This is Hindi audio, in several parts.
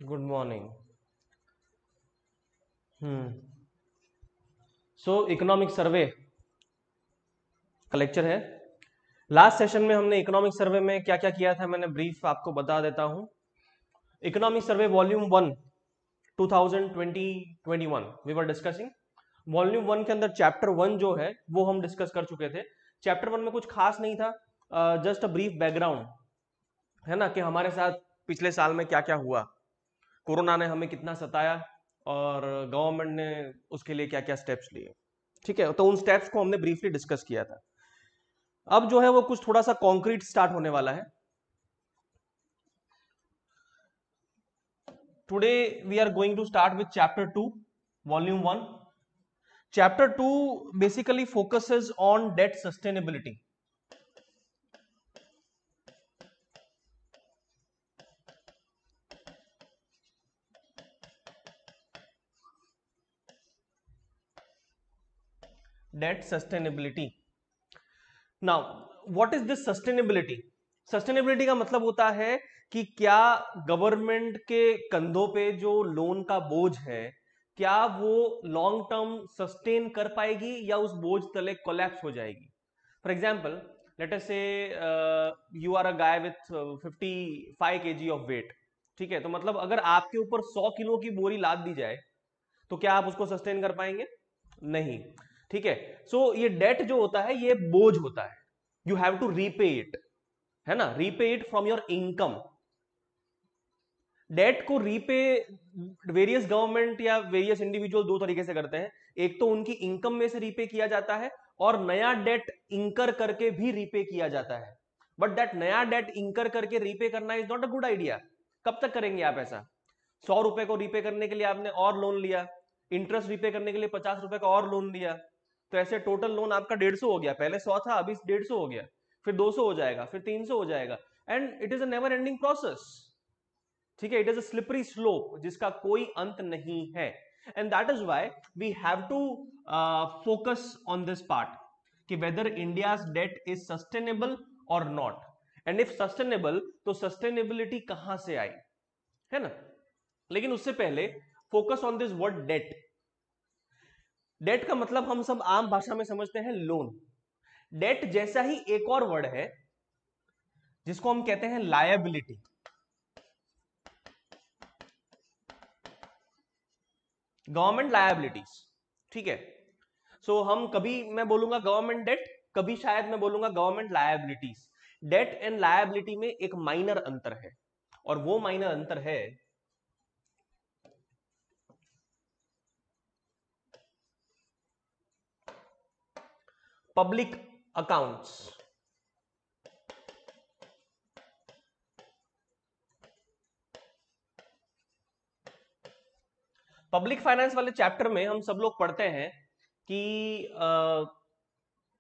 Good morning. सो इकोनॉमिक सर्वे का लेक्चर है। लास्ट सेशन में हमने इकोनॉमिक सर्वे में क्या क्या किया था, मैंने ब्रीफ आपको बता देता हूं। Economic survey volume 1 2020-21 we were discussing. Volume 1 के अंदर चैप्टर 1 जो है वो हम डिस्कस कर चुके थे। चैप्टर 1 में कुछ खास नहीं था, जस्ट अ ब्रीफ बैकग्राउंड है ना, कि हमारे साथ पिछले साल में क्या क्या हुआ, कोरोना ने हमें कितना सताया और गवर्नमेंट ने उसके लिए क्या क्या स्टेप्स लिए। ठीक है, तो उन स्टेप्स को हमने ब्रीफली डिस्कस किया था। अब जो है वो कुछ थोड़ा सा कॉन्क्रीट स्टार्ट होने वाला है। Today we are going to start with chapter 2 volume 1। Chapter 2 basically focuses on debt sustainability. Debt sustainability. Now what is this sustainability? Sustainability का मतलब होता है कि क्या गवर्नमेंट के कंधों पे जो लोन का बोझ है, क्या वो लॉन्ग टर्म सस्टेन कर पाएगी या उस बोझ तले कोलैप्स हो जाएगी। For example, let us say you are a guy with 55 kg of weight. ठीक है, तो मतलब अगर आपके ऊपर 100 किलो की बोरी लाद दी जाए तो क्या आप उसको सस्टेन कर पाएंगे? नहीं। ठीक है, सो ये डेट जो होता है ये बोझ होता है, you have to repay it, है ना, repay it from your income. Debt को रीपे वेरियस गवर्नमेंट या वेरियस इंडिविजुअल दो तरीके से करते हैं। एक तो उनकी इनकम में से रीपे किया जाता है और नया डेट इंकर करके भी रीपे किया जाता है। बट दैट नया डेट इंकर करके रीपे करना is not a good idea. कब तक करेंगे आप ऐसा? 100 रुपए को रीपे करने के लिए आपने और लोन लिया, इंटरेस्ट रीपे करने के लिए 50 रुपए का और लोन लिया, तो ऐसे टोटल लोन आपका 150 हो गया। पहले 100 था, अभी 150 हो गया, फिर 200 हो जाएगा, फिर 300 हो जाएगा, and it is a never ending process. ठीक है, it is a slippery slope जिसका कोई अंत नहीं है। And that is why we have to focus on this part कि whether India's debt is sustainable और नॉट, एंड इफ सस्टेनेबल तो सस्टेनेबिलिटी कहां से आई, है ना। लेकिन उससे पहले focus on this word debt. Debt का मतलब हम सब आम भाषा में समझते हैं लोन। डेट जैसा ही एक और वर्ड है जिसको हम कहते हैं लायबिलिटी। Government liabilities. ठीक है, सो हम कभी मैं बोलूंगा गवर्नमेंट डेट, कभी शायद मैं बोलूंगा government liabilities. Debt and liability में एक माइनर अंतर है, और वो माइनर अंतर है पब्लिक अकाउंट्स। पब्लिक फाइनेंस वाले चैप्टर में हम सब लोग पढ़ते हैं कि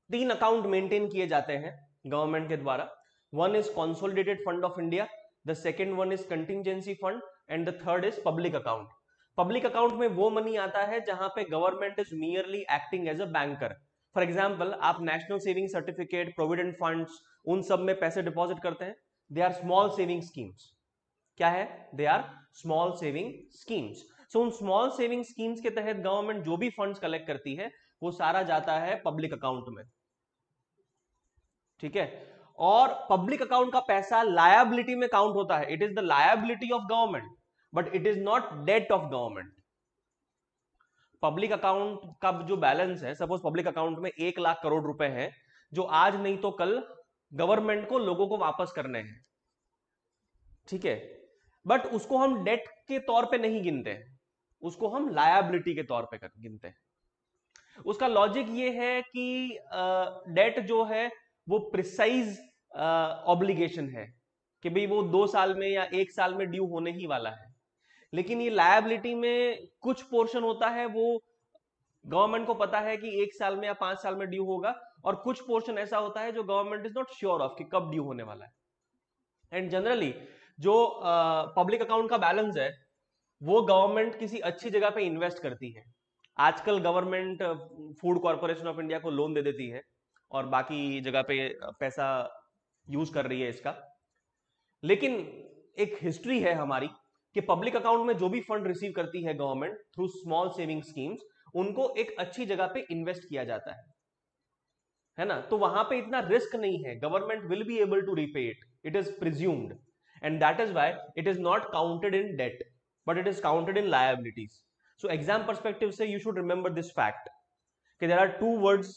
3 अकाउंट मेंटेन किए जाते हैं गवर्नमेंट के द्वारा। One is consolidated fund of India, the second one is contingency fund, and the third is public account. Public account में वो मनी आता है जहां पे government is merely acting as a banker. For example, आप national saving certificate, provident funds, उन सब में पैसे डिपॉजिट करते हैं। They are small saving schemes. क्या है? They are small saving schemes. So उन स्मॉल सेविंग स्कीम्स के तहत गवर्नमेंट जो भी फंड्स कलेक्ट करती है वो सारा जाता है पब्लिक अकाउंट में। ठीक है, और पब्लिक अकाउंट का पैसा लायबिलिटी में काउंट होता है। It is the liability of government, but it is not debt of government. Public account का जो बैलेंस है, सपोज पब्लिक अकाउंट में 1 लाख करोड़ रुपए हैं जो आज नहीं तो कल गवर्नमेंट को, लोगों को वापस करने हैं। ठीक है, बट उसको हम डेट के तौर पे नहीं गिनते हैं, उसको हम लायबिलिटी के तौर पे गिनते हैं। उसका लॉजिक ये है कि डेट जो है वो प्रिसाइज ऑब्लिगेशन है कि भाई वो 2 साल में या 1 साल में ड्यू होने ही वाला है। लेकिन ये लायबिलिटी में कुछ पोर्शन होता है वो गवर्नमेंट को पता है कि 1 साल में या 5 साल में ड्यू होगा, और कुछ पोर्शन ऐसा होता है जो government is not sure of कि कब ड्यू होने वाला है। एंड जनरली जो पब्लिक अकाउंट का बैलेंस है वो गवर्नमेंट किसी अच्छी जगह पे इन्वेस्ट करती है। आजकल government food corporation of India को लोन दे देती है और बाकी जगह पे पैसा यूज कर रही है इसका। लेकिन एक हिस्ट्री है हमारी कि पब्लिक अकाउंट में जो भी फंड रिसीव करती है government through small saving schemes, उनको एक अच्छी जगह पे इन्वेस्ट किया जाता है ना, तो वहां पे इतना रिस्क नहीं है, government will be able to repay it, it is presumed, and that is why it is not counted in debt but it is counted in liabilities. So exam perspective से you should remember this fact कि there are two words,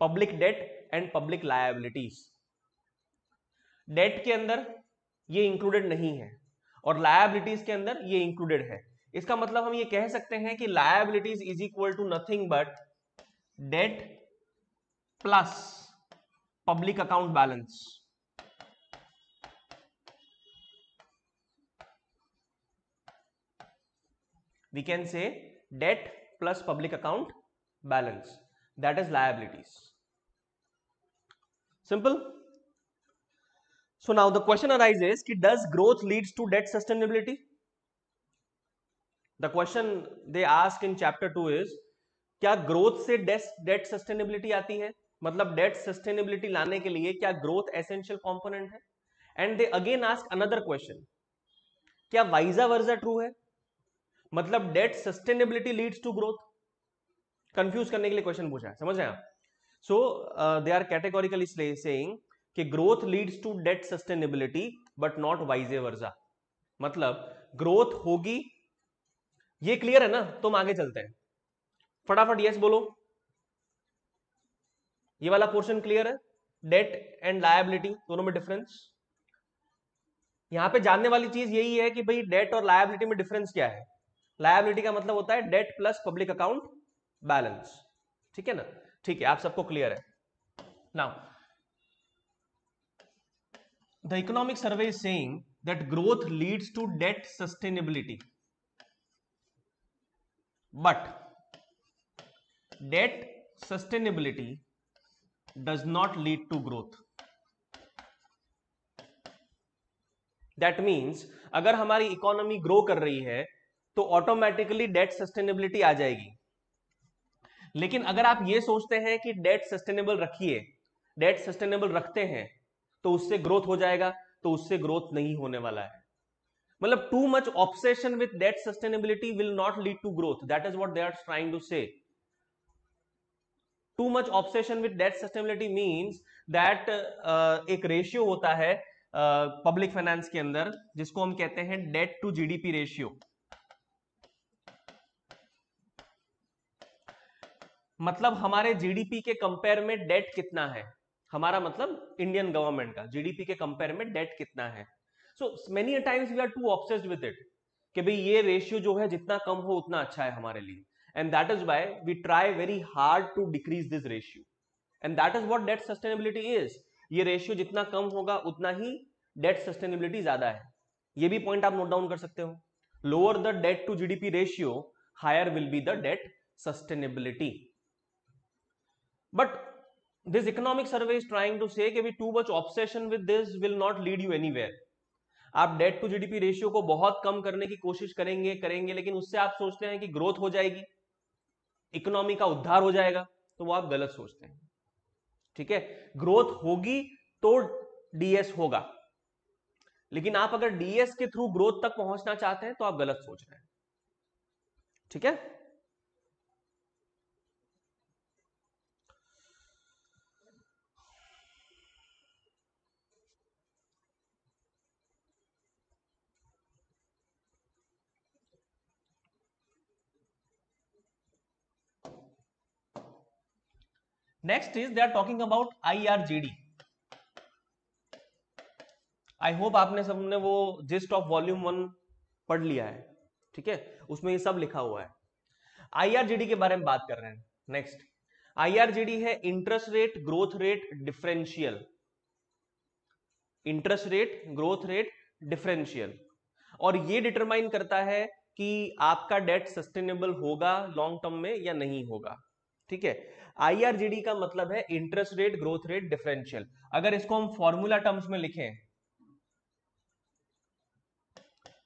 public debt and public liabilities. Debt के अंदर ये इंक्लूडेड नहीं है और लायबिलिटीज के अंदर ये इंक्लूडेड है. इसका मतलब हम ये कह सकते हैं कि liabilities is equal to nothing but debt plus public account balance. We can say debt plus public account balance, that is liabilities. Simple. So now the question arises कि does growth leads to debt sustainability? The question they ask in chapter 2 is क्या growth से debt sustainability आती है, मतलब debt sustainability लाने के लिए क्या growth essential component है? And they again ask another question, क्या vice versa true है, मतलब debt sustainability leads to growth. Confuse करने के लिए क्वेश्चन पूछा है, समझ रहे हैं आप. So they are categorically saying कि growth leads to debt sustainability but not vice versa. मतलब ग्रोथ होगी, ये क्लियर है ना, तो हम आगे चलते हैं. फटाफट यस बोलो. ये वाला पोर्शन क्लियर है, डेट एंड लायबिलिटी दोनों में डिफरेंस. यहां पे जानने वाली चीज यही है कि भाई डेट और लायबिलिटी में डिफरेंस क्या है. लायबिलिटी का मतलब होता है debt plus public account balance. ठीक है ना, ठीक है, आप सबको क्लियर है. Now the economic survey is saying that growth leads to debt sustainability but debt sustainability does not lead to growth. That means अगर हमारी इकोनॉमी ग्रो कर रही है तो ऑटोमेटिकली डेट सस्टेनेबिलिटी आ जाएगी. लेकिन अगर आप ये सोचते हैं कि डेट सस्टेनेबल रखिए, डेट सस्टेनेबल रखते हैं तो उससे ग्रोथ हो जाएगा, तो उससे ग्रोथ नहीं होने वाला है. मतलब too much obsession with debt sustainability will not lead to growth. That is what they are trying to say. Too much obsession with debt sustainability means that एक रेशियो होता है पब्लिक फाइनेंस के अंदर जिसको हम कहते हैं डेट टू जीडीपी रेशियो. मतलब हमारे जीडीपी के कंपेयर में डेट कितना है, हमारा मतलब इंडियन गवर्नमेंट का जीडीपी के कंपेयर में डेट कितना है. So many times we are too obsessed with it कि भाई ये रेशियो जो है जितना कम हो उतना अच्छा है हमारे लिए, and that is why we try very hard to decrease this ratio, and that is what debt sustainability is. ये रेशियो जितना कम होगा उतना ही डेट सस्टेनेबिलिटी ज्यादा है. ये भी पॉइंट आप नोट डाउन कर सकते हो. Lower the debt to GDP ratio, higher will be the debt sustainability. But this economic survey is trying to say कि भी too much obsession with this will not lead you anywhere. आप डेट टू जीडीपी रेशियो को बहुत कम करने की कोशिश करेंगे लेकिन उससे आप सोचते हैं कि ग्रोथ हो जाएगी, इकोनॉमी का उद्धार हो जाएगा, तो वो आप गलत सोचते हैं. ठीक है, ग्रोथ होगी तो डीएस होगा, लेकिन आप अगर डीएस के थ्रू ग्रोथ तक पहुंचना चाहते हैं तो आप गलत सोच रहे हैं. ठीक है. Next is they are talking about IRGD. I hope आपने सबने वो जिस्ट ऑफ वॉल्यूम 1 पढ़ लिया है. ठीक है, उसमें ये सब लिखा हुआ है. IRGD के बारे में बात कर रहे हैं. नेक्स्ट IRGD है interest rate growth rate differential. Interest rate growth rate differential, और ये डिटरमाइन करता है कि आपका डेट सस्टेनेबल होगा लॉन्ग टर्म में या नहीं होगा. ठीक है, IRGD का मतलब है interest rate growth rate differential. अगर इसको हम फॉर्मूला टर्म्स में लिखें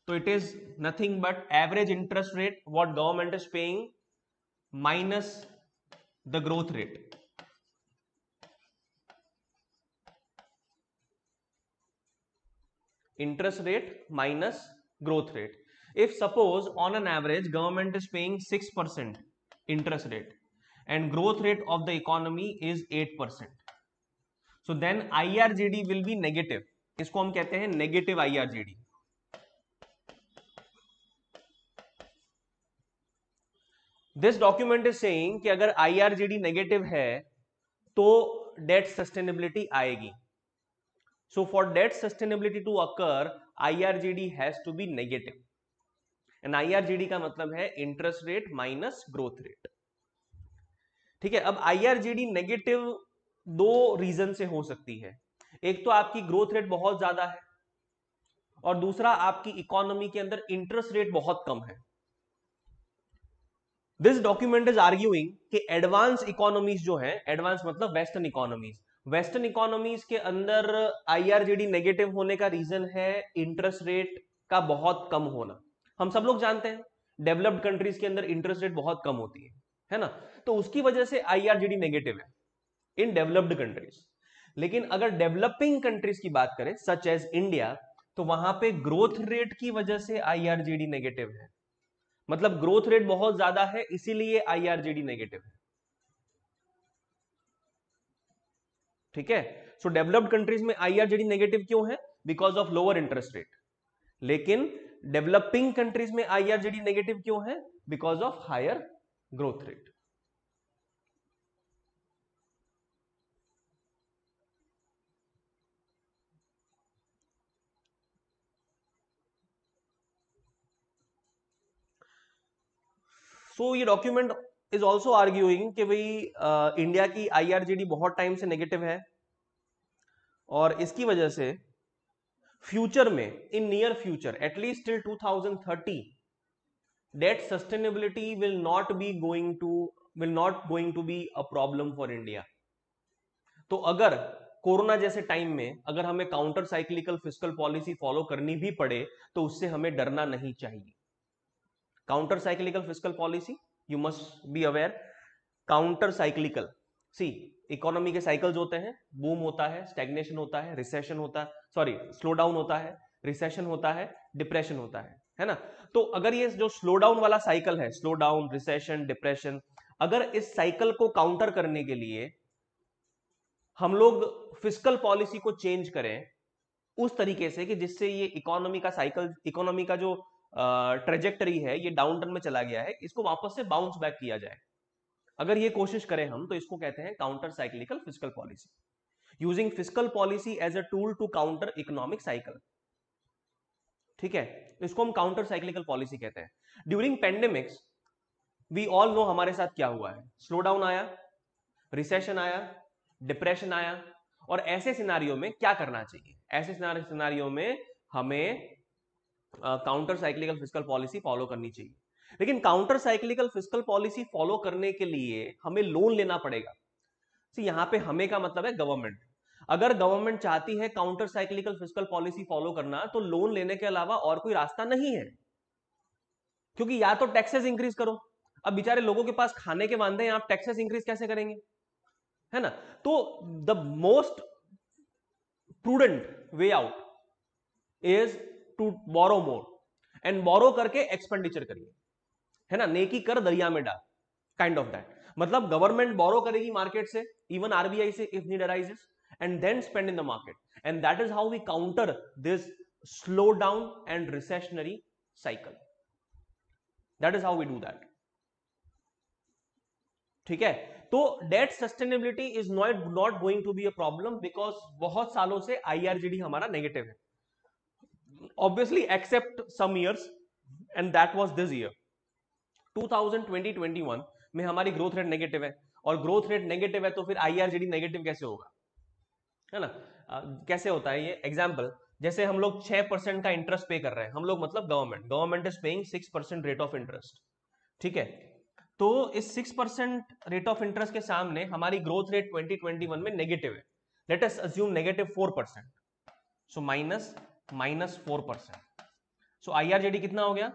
तो it is nothing but average interest rate what government is paying minus the growth rate. Interest rate minus growth rate. If suppose on an average government is paying 6% interest rate and growth rate of the economy is 8%, so then IRGD will be negative. इसको हम कहते हैं negative IRGD. This document is saying कि अगर IRGD negative है तो debt sustainability आएगी. So for debt sustainability to occur, IRGD has to be negative. And IRGD का मतलब है interest rate minus growth rate. ठीक है, अब IRGD नेगेटिव दो रीजन से हो सकती है. एक तो आपकी ग्रोथ रेट बहुत ज्यादा है और दूसरा आपकी इकोनॉमी के अंदर इंटरेस्ट रेट बहुत कम है. दिस डॉक्यूमेंट इज आर्ग्यूइंग कि एडवांस इकोनॉमीज जो है, एडवांस मतलब वेस्टर्न इकोनॉमीज, वेस्टर्न इकोनॉमीज के अंदर IRGD नेगेटिव होने का रीजन है इंटरेस्ट रेट का बहुत कम होना. हम सब लोग जानते हैं डेवलप्ड कंट्रीज के अंदर इंटरेस्ट रेट बहुत कम होती है ना, तो उसकी वजह से IRGD नेगेटिव है इन डेवलप्ड कंट्रीज. लेकिन अगर डेवलपिंग कंट्रीज की बात करें सच एज इंडिया, तो वहां पे ग्रोथ रेट की वजह से IRGD नेगेटिव है. मतलब ग्रोथ रेट बहुत ज्यादा है इसीलिए IRGD नेगेटिव है. ठीक है, सो डेवलप्ड कंट्रीज में IRGD नेगेटिव क्यों है? Because of lower interest rate. लेकिन डेवलपिंग कंट्रीज में IRGD नेगेटिव क्यों है? Because of higher growth rate. So ये डॉक्यूमेंट इज ऑल्सो आर्ग्यूइंग कि भाई इंडिया की IRGD बहुत टाइम से नेगेटिव है और इसकी वजह से फ्यूचर में, in near future at least till 2030, debt sustainability will not going to be a problem for India. तो अगर कोरोना जैसे टाइम में अगर हमें counter cyclical fiscal policy follow करनी भी पड़े तो उससे हमें डरना नहीं चाहिए. Counter cyclical fiscal policy, you must be aware, counter cyclical, see economy के साइकिल्स होते हैं, बूम होता है, स्टैग्नेशन होता है, रिसेशन होता है, सॉरी स्लो डाउन होता है, रिसेशन होता है, डिप्रेशन होता है ना. तो अगर ये जो स्लो डाउन वाला साइकिल है, स्लो डाउन, रिसेशन, डिप्रेशन, अगर इस साइकिल को काउंटर करने के लिए हम लोग फिस्कल पॉलिसी को चेंज करें उस तरीके से कि जिससे ये इकोनॉमी का साइकिल, इकोनॉमी का जो ट्रेजेक्टरी है ये डाउन टर्न में चला गया है, इसको वापस से बाउंस बैक किया जाए, अगर ये कोशिश करें हम, तो इसको कहते हैं counter cyclical fiscal policy. Using fiscal policy as a tool to counter economic cycle. ठीक है, इसको हम काउंटर साइक्लिकल पॉलिसी कहते हैं. During pandemics we all know हमारे साथ क्या हुआ है. स्लो डाउन आया, रिसेशन आया, डिप्रेशन आया, और ऐसे सिनारियों में क्या करना चाहिए? ऐसे सिनारियों में हमें counter cyclical fiscal policy follow करनी चाहिए. लेकिन counter cyclical fiscal policy follow करने के लिए हमें लोन लेना पड़ेगा. यहां पे हमें का मतलब है गवर्नमेंट. अगर गवर्नमेंट चाहती है counter cyclical fiscal policy follow करना, तो लोन लेने के अलावा और कोई रास्ता नहीं है. क्योंकि या तो टैक्सेस इंक्रीज करो, अब बेचारे लोगों के पास खाने के वांदे हैं, आप टैक्सेस इंक्रीज कैसे करेंगे, है ना. तो the most prudent way out is to borrow more, and borrow करके एक्सपेंडिचर करिए, है ना. नेकी कर दरिया में डाल, काइंड ऑफ दैट. मतलब गवर्नमेंट बोरो करेगी मार्केट से, इवन RBI से if need arises, and then spend in the market, and that is how we counter this slow down and recessionary cycle. That is how we do that. ठीक है, तो debt sustainability is not going to be a problem because बहुत सालों से IRGD हमारा नेगेटिव है. Obviously except some years, and that was this year 2020-21 में हमारी ग्रोथ रेट नेगेटिव है, और ग्रोथ रेट नेगेटिव है तो फिर IRGD नेगेटिव कैसे होगा, है ना. कैसे होता है ये? एग्जांपल, जैसे हम लोग 6% का इंटरेस्ट पे कर रहे हैं, हम लोग मतलब government is paying 6% rate of interest. ठीक है, तो इस 6% रेट ऑफ इंटरेस्ट के सामने हमारी ग्रोथ रेट 2021 में नेगेटिव है. लेट अस अज्यूम नेगेटिव 4%, सो -4%. सो IRGD कितना हो गया?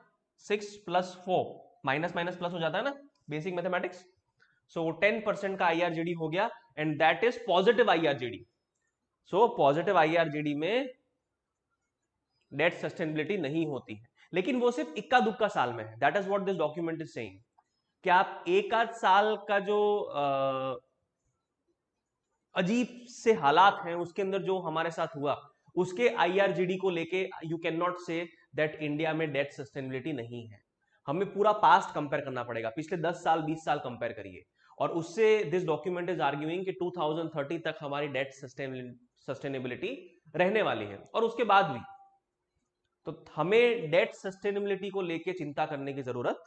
6 + 4, माइनस माइनस प्लस हो जाता है ना, बेसिक मैथमेटिक्स. सो 10% का IRGD हो गया, and that is positive IRGD. So positive IRGD में डेट सस्टेनेबिलिटी नहीं होती है. लेकिन वो सिर्फ इक्का दुक्का साल में है। That is what this document is saying कि आप एक आध साल का जो अजीब से हालात हैं उसके अंदर जो हमारे साथ हुआ उसके आईआरजीडी को लेके you can not say that India में डेट सस्टेनेबिलिटी नहीं है। हमें पूरा पास्ट कंपेयर करना पड़ेगा, पिछले 10 साल 20 साल कंपेयर करिए, और उससे दिस डॉक्यूमेंट इज आर्ग्यूइंग कि 2030 तक हमारी डेट सस्टेनेबिलिटी रहने वाली है और उसके बाद भी। तो हमें डेट सस्टेनेबिलिटी को लेके चिंता करने की जरूरत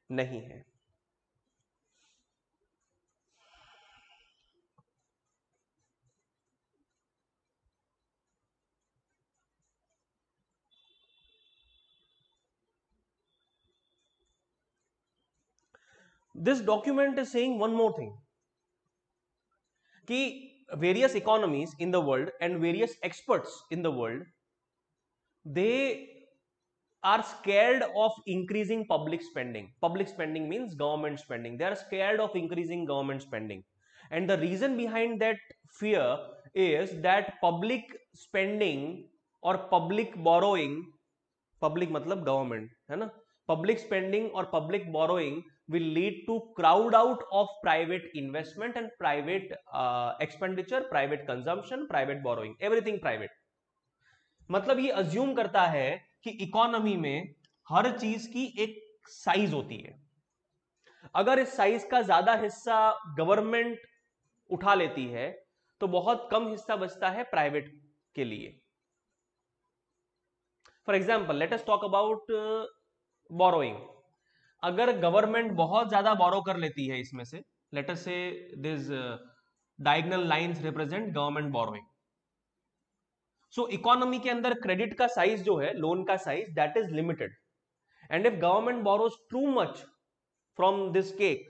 नहीं है। This document is saying one more thing कि various economies in the world and various experts in the world, they are scared of increasing public spending. Public spending means government spending. They are scared of increasing government spending, and the reason behind that fear is that public spending or public borrowing, public मतलब government है ना, public spending or public borrowing will lead to crowd out of private investment and private expenditure, private consumption, private borrowing, everything private. मतलब ये अज्यूम करता है कि इकोनॉमी में हर चीज की एक साइज होती है। अगर इस साइज का ज्यादा हिस्सा गवर्नमेंट उठा लेती है तो बहुत कम हिस्सा बचता है प्राइवेट के लिए। For example let us talk about borrowing. अगर गवर्नमेंट बहुत ज्यादा बोरो कर लेती है इसमें से, लेट अस से this diagonal lines represent government borrowing. So economy के अंदर क्रेडिट का साइज जो है, लोन का size, that is limited, and if government borrows too much from this cake,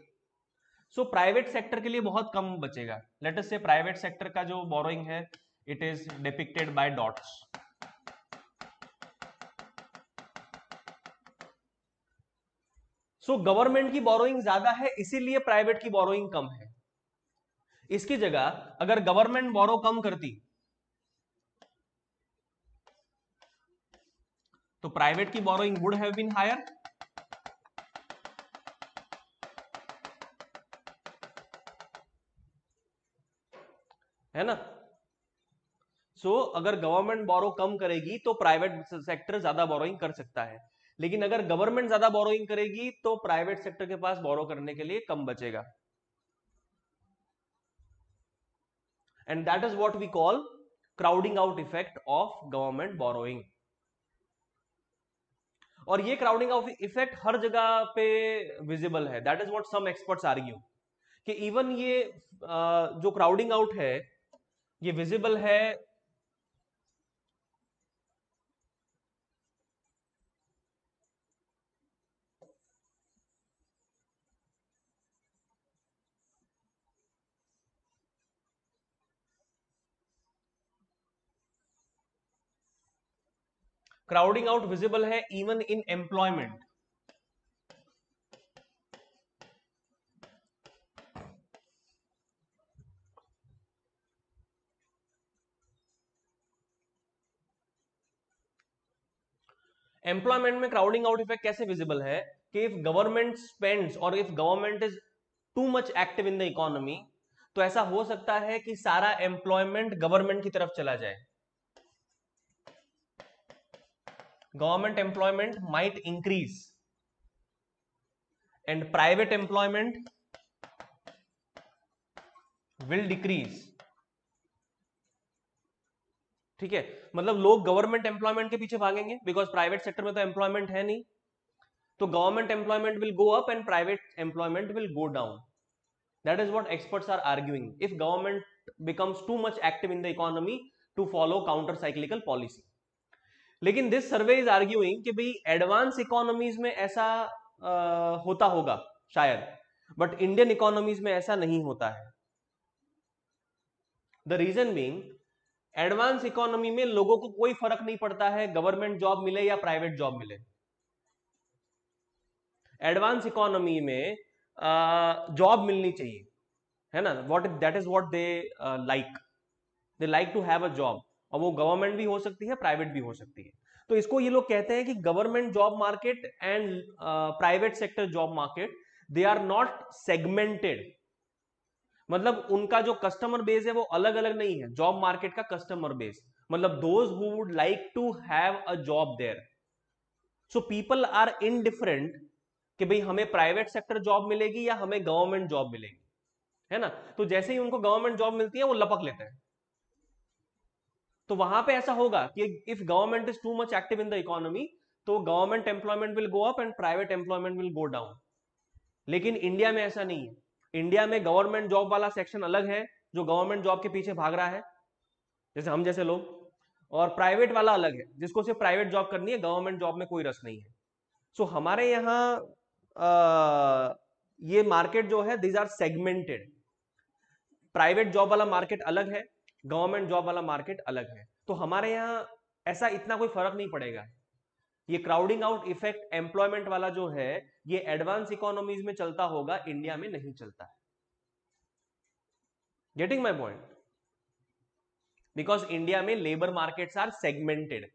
so private sector के लिए बहुत कम बचेगा। लेट अस से प्राइवेट सेक्टर का जो बोरोइंग है it is depicted bye dots. So government की बोरोइंग ज्यादा है इसीलिए प्राइवेट की बोरोइंग कम है। इसकी जगह अगर गवर्नमेंट बोरो कम करती तो प्राइवेट की borrowing would have been higher, है ना। सो अगर गवर्नमेंट बोरो कम करेगी तो प्राइवेट सेक्टर ज्यादा बोरोइंग कर सकता है, लेकिन अगर गवर्नमेंट ज्यादा बोरोइंग करेगी तो प्राइवेट सेक्टर के पास बोरो करने के लिए कम बचेगा, and that is what we call crowding out effect of government borrowing. और ये क्राउडिंग आउट इफेक्ट हर जगह पे विजिबल है। That is what some experts argue कि इवन ये जो क्राउडिंग आउट है ये विजिबल है क्राउडिंग आउट विजिबल है इवन इन एम्प्लॉयमेंट। एम्प्लॉयमेंट में क्राउडिंग आउट इफेक्ट कैसे विजिबल है कि इफ गवर्नमेंट स्पेंड्स और if government is too much active in the economy, तो ऐसा हो सकता है कि सारा एम्प्लॉयमेंट गवर्नमेंट की तरफ चला जाए। Government employment might increase and private employment will decrease. ठीक है, मतलब लोग गवर्नमेंट एम्प्लॉयमेंट के पीछे भागेंगे बिकॉज प्राइवेट सेक्टर में तो एम्प्लॉयमेंट है नहीं, तो government employment will go up and private employment will go down. That is what experts are arguing if government becomes too much active in the economy to follow counter cyclical policy. लेकिन दिस सर्वे इज आर्ग्यूइंग कि भाई एडवांस इकोनॉमीज में ऐसा होता होगा शायद, बट इंडियन इकोनॉमीज में ऐसा नहीं होता है। The reason being advance economy में लोगों को कोई फर्क नहीं पड़ता है गवर्नमेंट जॉब मिले या प्राइवेट जॉब मिले। एडवांस इकोनॉमी में जॉब मिलनी चाहिए, है ना। What that is what they like, they like to have a job, और वो गवर्नमेंट भी हो सकती है प्राइवेट भी हो सकती है। तो इसको ये लोग कहते हैं कि government job market and private sector job market, they are not segmented. मतलब उनका जो कस्टमर बेस है वो अलग अलग नहीं है जॉब मार्केट का कस्टमर बेस, मतलब those who would like to have a job there. So people are indifferent कि भाई हमें प्राइवेट सेक्टर जॉब मिलेगी या हमें गवर्नमेंट जॉब मिलेगी, है ना। तो जैसे ही उनको गवर्नमेंट जॉब मिलती है वो लपक लेते हैं। तो वहां पे ऐसा होगा कि if government is too much active in the economy तो government employment will go up and private employment will go down. लेकिन इंडिया में ऐसा नहीं है। इंडिया में गवर्नमेंट जॉब वाला सेक्शन अलग है जो गवर्नमेंट जॉब के पीछे भाग रहा है, जैसे हम जैसे लोग, और प्राइवेट वाला अलग है जिसको सिर्फ प्राइवेट जॉब करनी है, गवर्नमेंट जॉब में कोई रस नहीं है। सो हमारे यहाँ ये मार्केट जो है this are segmented. Private job वाला मार्केट अलग है, गवर्नमेंट जॉब वाला मार्केट अलग है। तो हमारे यहाँ ऐसा इतना कोई फर्क नहीं पड़ेगा। ये क्राउडिंग आउट इफेक्ट एम्प्लॉयमेंट वाला जो है ये एडवांस इकोनॉमीज में चलता होगा, इंडिया में नहीं चलता है। Getting my point? Because India में labour markets are segmented.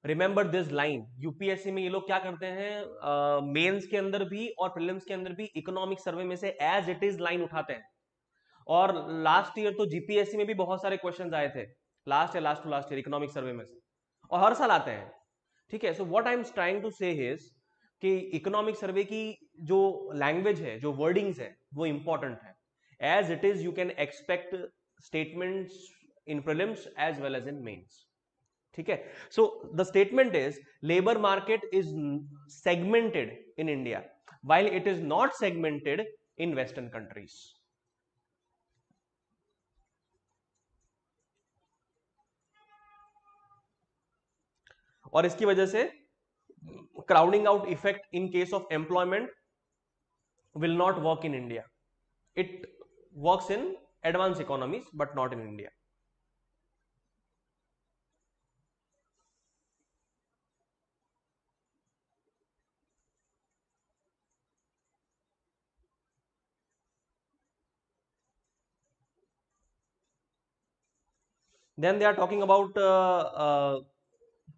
Remember this line, UPSC में ये लोग क्या करते हैं, मेंस के अंदर भी और प्रीलिम्स के अंदर भी इकोनॉमिक सर्वे में से एज इट इज लाइन उठाते हैं। और लास्ट ईयर तो जीपीएससी में भी बहुत सारे क्वेश्चंस आए थे, लास्ट या last two last year economic survey में से, और हर साल आते हैं। ठीक है, so what I am trying to say is कि इकोनॉमिक सर्वे की जो लैंग्वेज है, जो वर्डिंग्स है, वो इंपॉर्टेंट है। As it is you can expect statements in prelims as well as in mains. ठीक है, so the statement is labour market is segmented in India while it is not segmented in western countries. और इसकी वजह से crowding out effect in case of employment will not work in India. It works in advance economies but not in India. Then they are talking about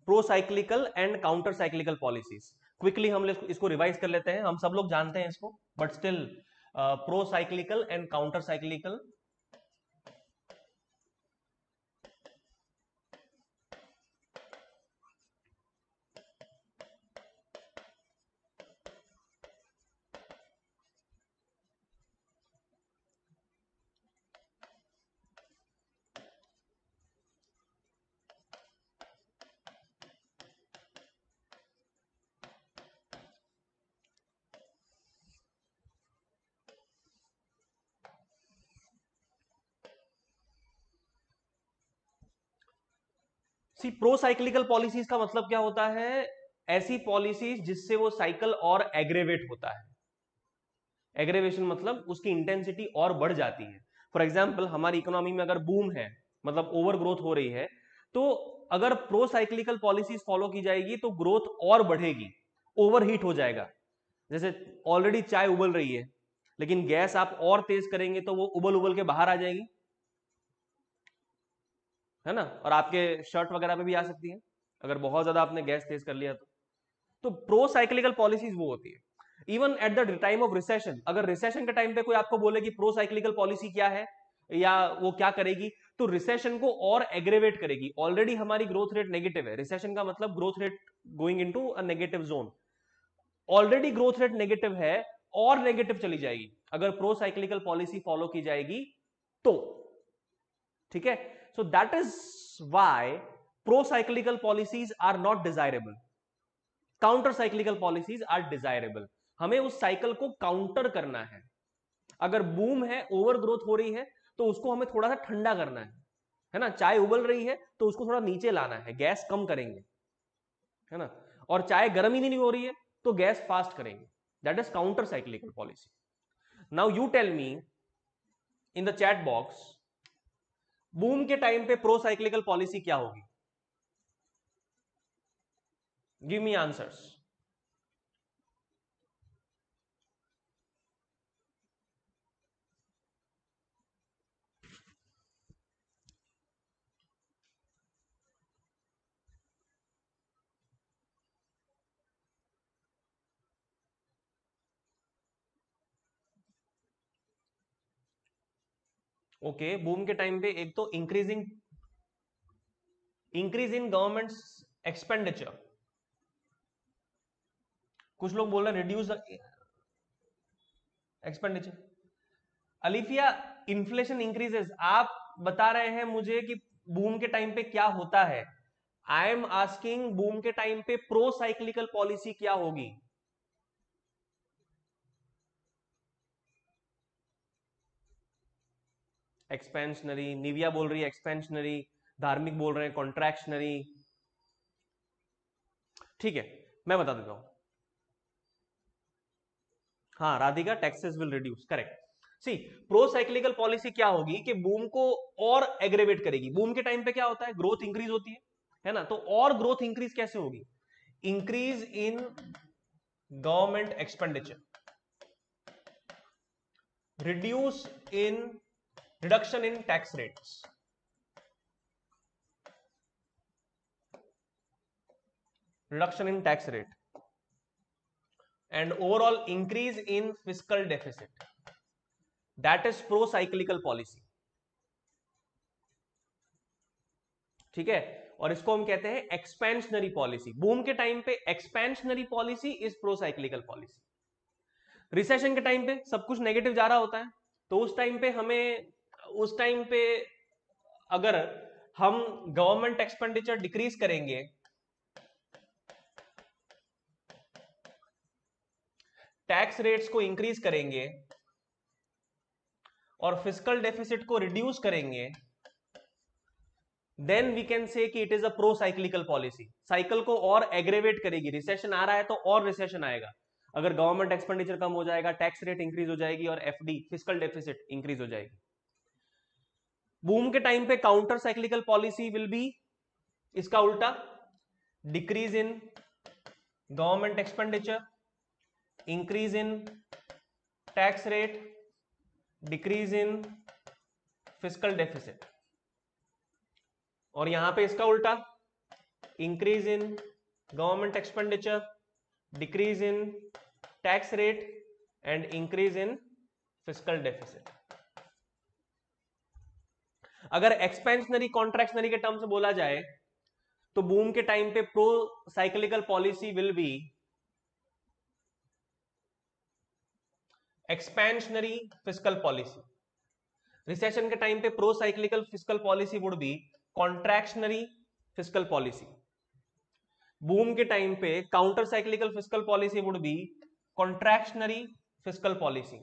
pro cyclical and counter cyclical policies. Quickly हम इसको रिवाइज कर लेते हैं, हम सब लोग जानते हैं इसको, but still pro cyclical and counter cyclical. See pro cyclical policies का मतलब क्या होता है? ऐसी पॉलिसीज जिससे वो साइकिल और एग्रेवेट होता है. एग्रेवेशन मतलब उसकी इंटेंसिटी और बढ़ जाती है. फॉर एग्जाम्पल हमारी इकोनॉमी में अगर बूम है, मतलब ओवर ग्रोथ हो रही है, तो अगर प्रो साइक्लिकल पॉलिसीज फॉलो की जाएगी तो ग्रोथ और बढ़ेगी, ओवर हीट हो जाएगा. जैसे ऑलरेडी चाय उबल रही है, लेकिन गैस आप और तेज करेंगे तो वो उबल उबल के बाहर आ जाएगी, है ना, और आपके शर्ट वगैरह पे भी आ सकती है अगर बहुत ज्यादा आपने गैस तेज कर लिया तो प्रो साइक्लिकल पॉलिसीज वो होती है. Even at the time of recession, अगर रिसेशन के टाइम पे कोई आपको बोले कि प्रो साइक्लिकल पॉलिसी क्या है या वो क्या करेगी, तो रिसेशन को और एग्रेवेट करेगी. ऑलरेडी हमारी ग्रोथ रेट नेगेटिव है, रिसेशन का मतलब growth rate going into a negative zone. Already growth rate negative है और नेगेटिव चली जाएगी अगर प्रो साइक्लिकल पॉलिसी फॉलो की जाएगी तो. ठीक है, so that is why pro cyclical policies are not desirable, counter cyclical policies are desirable. हमें उस साइकिल को काउंटर करना है. अगर बूम है, ओवर ग्रोथ हो रही है, तो उसको हमें थोड़ा सा ठंडा करना है ना. चाय उबल रही है तो उसको थोड़ा नीचे लाना है, गैस कम करेंगे, है ना. और चाय गर्म ही नहीं हो रही है तो गैस फास्ट करेंगे. That is counter cyclical policy. Now you tell me in the chat box, boom के टाइम पे प्रो साइक्लिकल पॉलिसी क्या होगी? Give me answers. Okay, boom के टाइम पे एक तो इंक्रीज इन गवर्नमेंट एक्सपेंडिचर, कुछ लोग बोल रहे हैं reduce expenditure. Alifiya, inflation increases, आप बता रहे हैं मुझे कि बूम के टाइम पे क्या होता है। आई एम आस्किंग बूम के टाइम पे प्रो साइक्लिकल पॉलिसी क्या होगी। एक्सपेंशनरी, निविया बोल रही है एक्सपेंशनरी, धार्मिक बोल रहे हैं कॉन्ट्रैक्शनरी। ठीक है, मैं बता देता हूं। हाँ Radhika, taxes will reduce, correct. See, pro cyclical policy क्या होगी कि बूम को और एग्रेवेट करेगी। बूम के टाइम पे क्या होता है, ग्रोथ इंक्रीज होती है ना, तो और ग्रोथ इंक्रीज कैसे होगी, increase in government expenditure, reduce in reduction in tax rates, reduction in tax rate, and overall increase in fiscal deficit. That is pro cyclical policy. ठीक है, और इसको हम कहते हैं एक्सपेंशनरी पॉलिसी। बूम के टाइम पे expansionary policy is pro cyclical policy. Recession के टाइम पे सब कुछ नेगेटिव जा रहा होता है, तो उस टाइम पे हमें, उस टाइम पे अगर हम गवर्नमेंट एक्सपेंडिचर डिक्रीज करेंगे, टैक्स रेट्स को इंक्रीज करेंगे और फिस्कल डेफिसिट को रिड्यूस करेंगे, देन वी कैन से कि it is a pro cyclical policy. Cycle को और एग्रेवेट करेगी, रिसेशन आ रहा है तो और रिसेशन आएगा, अगर गवर्नमेंट एक्सपेंडिचर कम हो जाएगा, टैक्स रेट इंक्रीज हो जाएगी और एफडी फिस्कल डेफिसिट इंक्रीज हो जाएगी। बूम के टाइम पे counter cyclical policy will be इसका उल्टा, decrease in government expenditure, increase in tax rate, decrease in fiscal deficit. और यहां पे इसका उल्टा, increase in government expenditure, decrease in tax rate and increase in fiscal deficit. अगर एक्सपेंशनरी कॉन्ट्रैक्शनरी के टर्म से बोला जाए तो बूम के टाइम पे pro cyclical policy will be expansionary fiscal policy. Recession के टाइम पे pro cyclical fiscal policy would be contractionary fiscal policy. Boom के टाइम पे counter cyclical fiscal policy would be contractionary fiscal policy,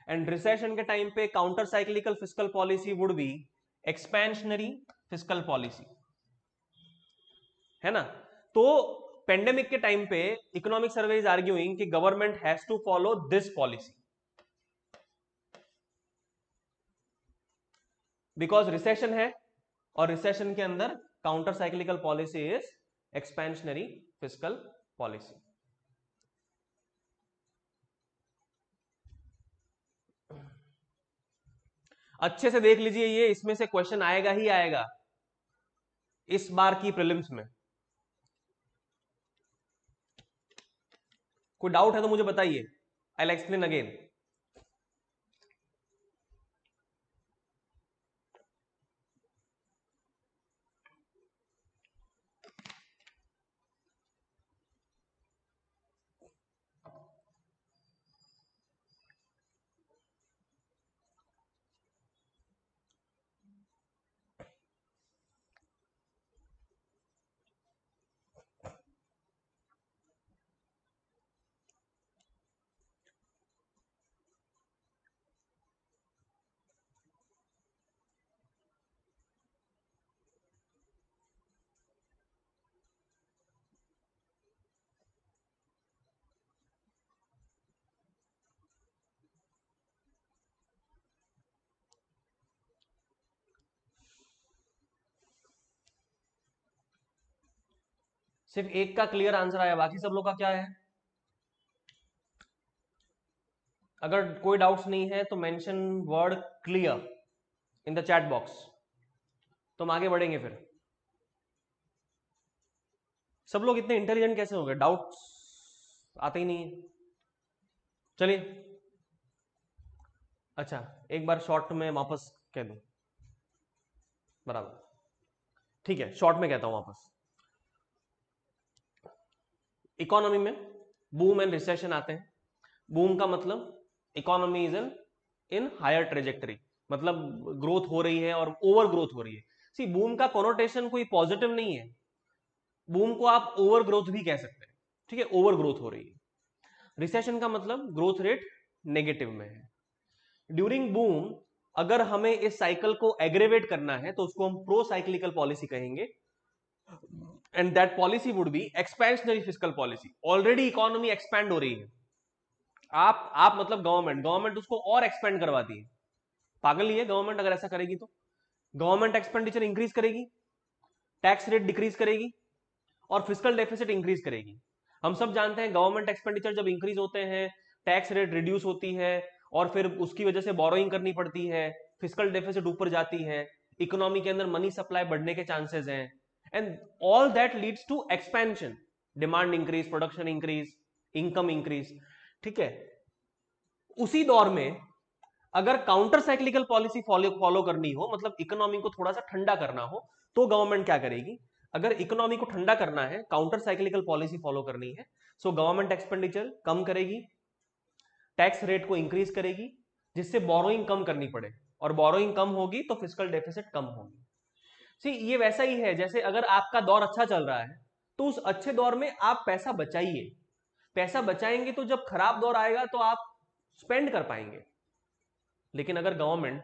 and recession के टाइम पे counter cyclical fiscal policy would be expansionary fiscal policy, है ना। तो पेंडेमिक के टाइम पे इकोनॉमिक सर्वे इज आर्ग्यूइंग कि government has to follow this policy, because recession है और रिसेशन के अंदर counter cyclical policy is expansionary fiscal policy. अच्छे से देख लीजिए, ये इसमें से क्वेश्चन आएगा ही आएगा इस बार की प्रीलिम्स में। कोई डाउट है तो मुझे बताइए, आई विल एक्सप्लेन अगेन। सिर्फ एक का क्लियर आंसर आया, बाकी सब लोग का क्या है। अगर कोई डाउट्स नहीं है तो mention word clear in the chat box, तो हम आगे बढ़ेंगे। फिर सब लोग इतने इंटेलिजेंट कैसे हो गए, डाउट्स आते ही नहीं है। चलिए, अच्छा एक बार शॉर्ट में वापस कह दूं, बराबर, ठीक है, शॉर्ट में कहता हूं वापस। इकोनॉमी में बूम एंड रिसेशन आते हैं। बूम का मतलब economy is in higher trajectory, मतलब ग्रोथ हो रही है और ओवर ग्रोथ हो रही है। सी, बूम का कोनोटेशन कोई पॉजिटिव नहीं है, बूम को आप ओवर ग्रोथ भी कह सकते हैं, ठीक है, ओवर ग्रोथ हो रही है। रिसेशन का मतलब ग्रोथ रेट नेगेटिव में है। ड्यूरिंग बूम अगर हमें इस साइकिल को एग्रेवेट करना है तो उसको हम प्रो साइक्लिकल पॉलिसी कहेंगे, and that policy would be expansionary fiscal policy. Already economy expand हो रही है, आप मतलब गवर्नमेंट उसको और एक्सपेंड करवाती है। पागल ही है गवर्नमेंट अगर ऐसा करेगी तो। गवर्नमेंट एक्सपेंडिचर इंक्रीज करेगी, टैक्स रेट डिक्रीज करेगी और फिस्कल डेफिसिट इंक्रीज करेगी। हम सब जानते हैं गवर्नमेंट एक्सपेंडिचर जब इंक्रीज होते हैं, टैक्स रेट रिड्यूस होती है और फिर उसकी वजह से बोरोइंग करनी पड़ती है, फिस्कल डेफिसिट ऊपर जाती है, इकोनॉमी के अंदर मनी सप्लाई बढ़ने के चांसेस हैं, and all that leads to expansion, demand increase, production increase, income increase, ठीक है। उसी दौर में अगर काउंटर साइक्लिकल पॉलिसी फॉलो करनी हो, मतलब इकोनॉमी को थोड़ा सा ठंडा करना हो, तो गवर्नमेंट क्या करेगी? अगर इकोनॉमी को ठंडा करना है, काउंटर साइक्लिकल पॉलिसी फॉलो करनी है, सो गवर्नमेंट एक्सपेंडिचर कम करेगी, टैक्स रेट को इंक्रीज करेगी, जिससे बोरोइंग कम करनी पड़े, और बोरोइंग कम होगी तो फिस्कल डेफिसिट कम होगी। सी, ये वैसा ही है जैसे अगर आपका दौर अच्छा चल रहा है तो उस अच्छे दौर में आप पैसा बचाइए, पैसा बचाएंगे तो जब खराब दौर आएगा तो आप स्पेंड कर पाएंगे। लेकिन अगर गवर्नमेंट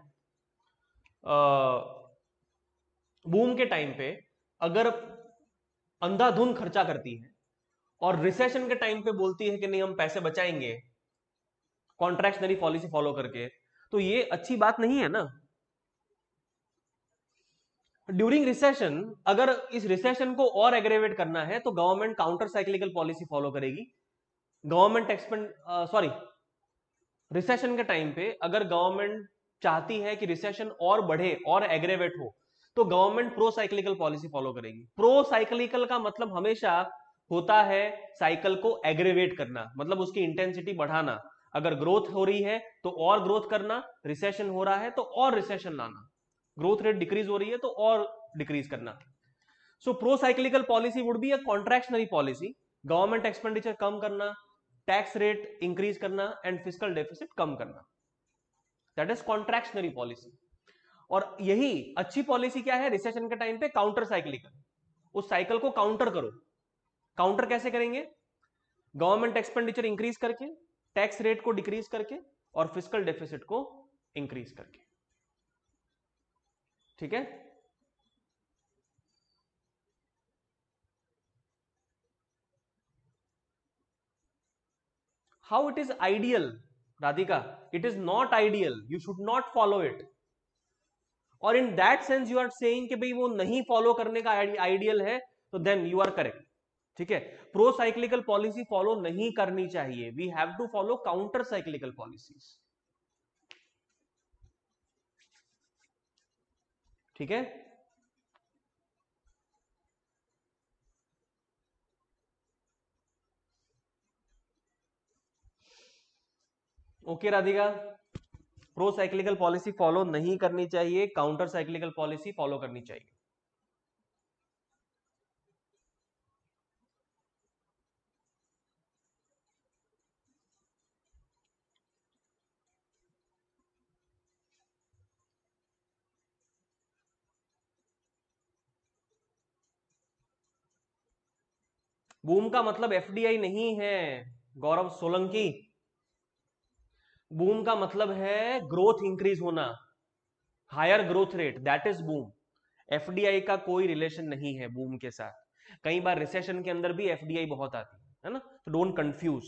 बूम के टाइम पे अगर अंधाधुंध खर्चा करती है और रिसेशन के टाइम पे बोलती है कि नहीं हम पैसे बचाएंगे कॉन्ट्रैक्शनरी पॉलिसी फॉलो करके, तो ये अच्छी बात नहीं है ना। ड्यूरिंग रिसेशन अगर इस रिसेशन को और एग्रेवेट करना है तो government counter cyclical policy follow करेगी। गवर्नमेंट रिसेशन के टाइम पे अगर गवर्नमेंट चाहती है कि रिसेशन और बढ़े और एग्रेवेट हो तो government pro cyclical policy follow करेगी। प्रो साइक्लिकल का मतलब हमेशा होता है साइकिल को एग्रेवेट करना, मतलब उसकी इंटेंसिटी बढ़ाना। अगर ग्रोथ हो रही है तो और ग्रोथ करना, रिसेशन हो रहा है तो और रिसेशन लाना, ग्रोथ रेट डिक्रीज हो रही है तो और डिक्रीज करना। So pro cyclical policy would be a contractionary policy, government expenditure कम करना, टैक्स रेट इंक्रीज करना एंड फिस्कल डेफिसिट कम करना, दैट इज कॉन्ट्रैक्शनरी पॉलिसी। और यही अच्छी पॉलिसी क्या है रिसेशन के टाइम पे? Counter cyclical. उस साइकिल को काउंटर करो। काउंटर कैसे करेंगे? गवर्नमेंट एक्सपेंडिचर इंक्रीज करके, टैक्स रेट को डिक्रीज करके और फिस्कल डेफिसिट को इंक्रीज करके, ठीक है। How it is ideal Radhika? It is not ideal, you should not follow it. और in that sense you are saying कि भाई वो नहीं फॉलो करने का आइडियल है, तो देन यू आर करेक्ट, ठीक है। प्रो साइक्लिकल पॉलिसी फॉलो नहीं करनी चाहिए, we have to follow counter cyclical policies, ठीक है। Okay Radhika, pro cyclical policy follow नहीं करनी चाहिए, काउंटर साइक्लिकल पॉलिसी फॉलो करनी चाहिए। बूम का मतलब एफडीआई नहीं है गौरव सोलंकी, बूम का मतलब है ग्रोथ इंक्रीज होना, higher growth rate, that is boom. FDI का कोई रिलेशन नहीं है बूम के साथ। कई बार रिसेशन के अंदर भी एफडीआई बहुत आती है ना, तो डोंट कंफ्यूज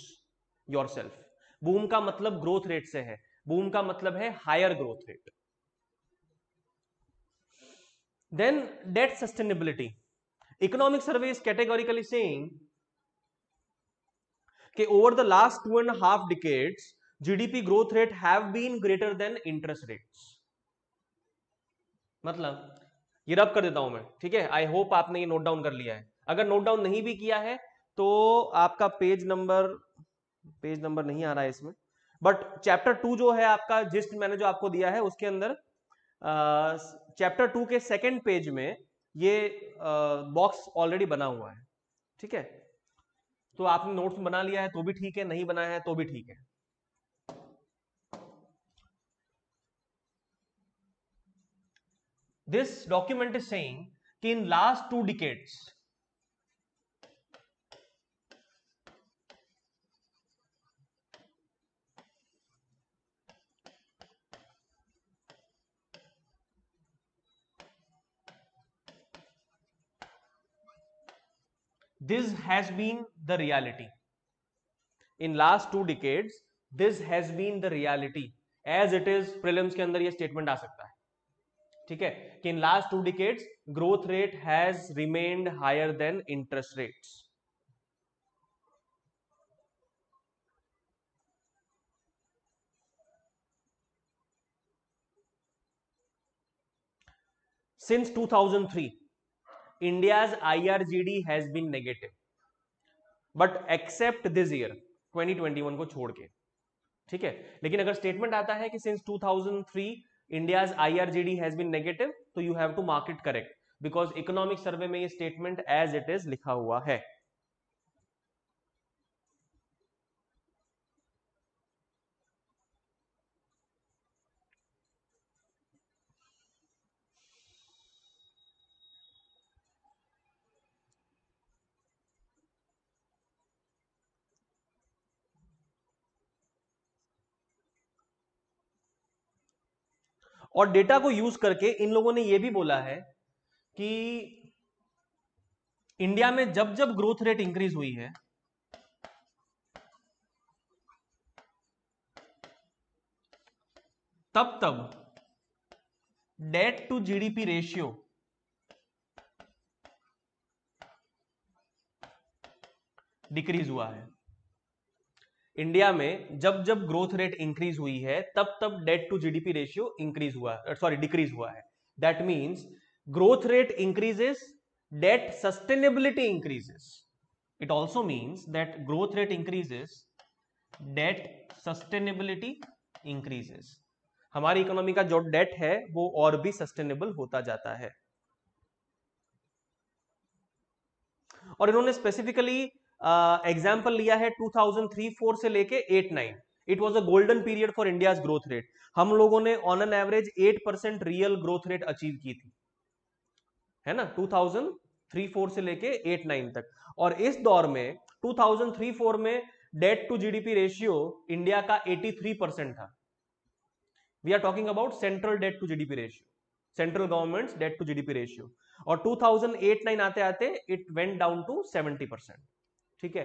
योरसेल्फ। बूम का मतलब ग्रोथ रेट से है, बूम का मतलब है higher growth rate. Then debt sustainability, economic survey is categorically saying कि over the last 2.5 decades GDP growth rate have been greater than interest rates. मतलब ये रब कर देता हूं मैं, ठीक है। आई होप आपने ये नोट डाउन कर लिया है। अगर नोट डाउन नहीं भी किया है तो आपका पेज नंबर नहीं आ रहा है इसमें, बट चैप्टर 2 जो है आपका, जिस्ट मैंने जो आपको दिया है उसके अंदर चैप्टर 2 के सेकंड पेज में ये बॉक्स ऑलरेडी बना हुआ है, ठीक है। तो आपने नोट्स बना लिया है तो भी ठीक है, नहीं बनाया है तो भी ठीक है। दिस डॉक्यूमेंट इज सेइंग कि in last 2 decades this has been the reality. In last 2 decades this has been the reality as it is. Prelims के अंदर ये स्टेटमेंट आ सकता है, ठीक है, कि in last 2 decades growth rate has remained higher than interest rates. Since 2003 India's IRGD has been negative, but except this year 2021 को छोड़ के, ठीक है. लेकिन अगर स्टेटमेंट आता है कि since 2003 India's IRGD has been negative, तो you have to mark it correct, because economic survey में ये स्टेटमेंट एज इट इज लिखा हुआ है. और डेटा को यूज करके इन लोगों ने यह भी बोला है कि इंडिया में जब जब ग्रोथ रेट इंक्रीज हुई है तब तब debt to GDP ratio decrease हुआ है. इंडिया में जब जब ग्रोथ रेट इंक्रीज हुई है तब तब debt to GDP ratio increase हुआ, सॉरी डिक्रीज हुआ है. That means growth rate increases, debt sustainability increases. It also means that growth rate increases, debt sustainability increases. हमारी इकोनॉमी का जो डेट है वो और भी सस्टेनेबल होता जाता है. और इन्होंने स्पेसिफिकली एग्जाम्पल लिया है 2003-4 से लेके 8-9. It was a golden period for India's growth rate. हम लोगों ने on an average 8% real growth rate achieve की थी, है ना, 2003-4 से लेके 8-9 तक. और इस दौर में 2003-4 में debt to GDP ratio India का 83% था. We are talking about central debt to GDP ratio, central government's debt to GDP ratio. और 2008-9 आते आते इट वेंट डाउन टू 70%. ठीक है,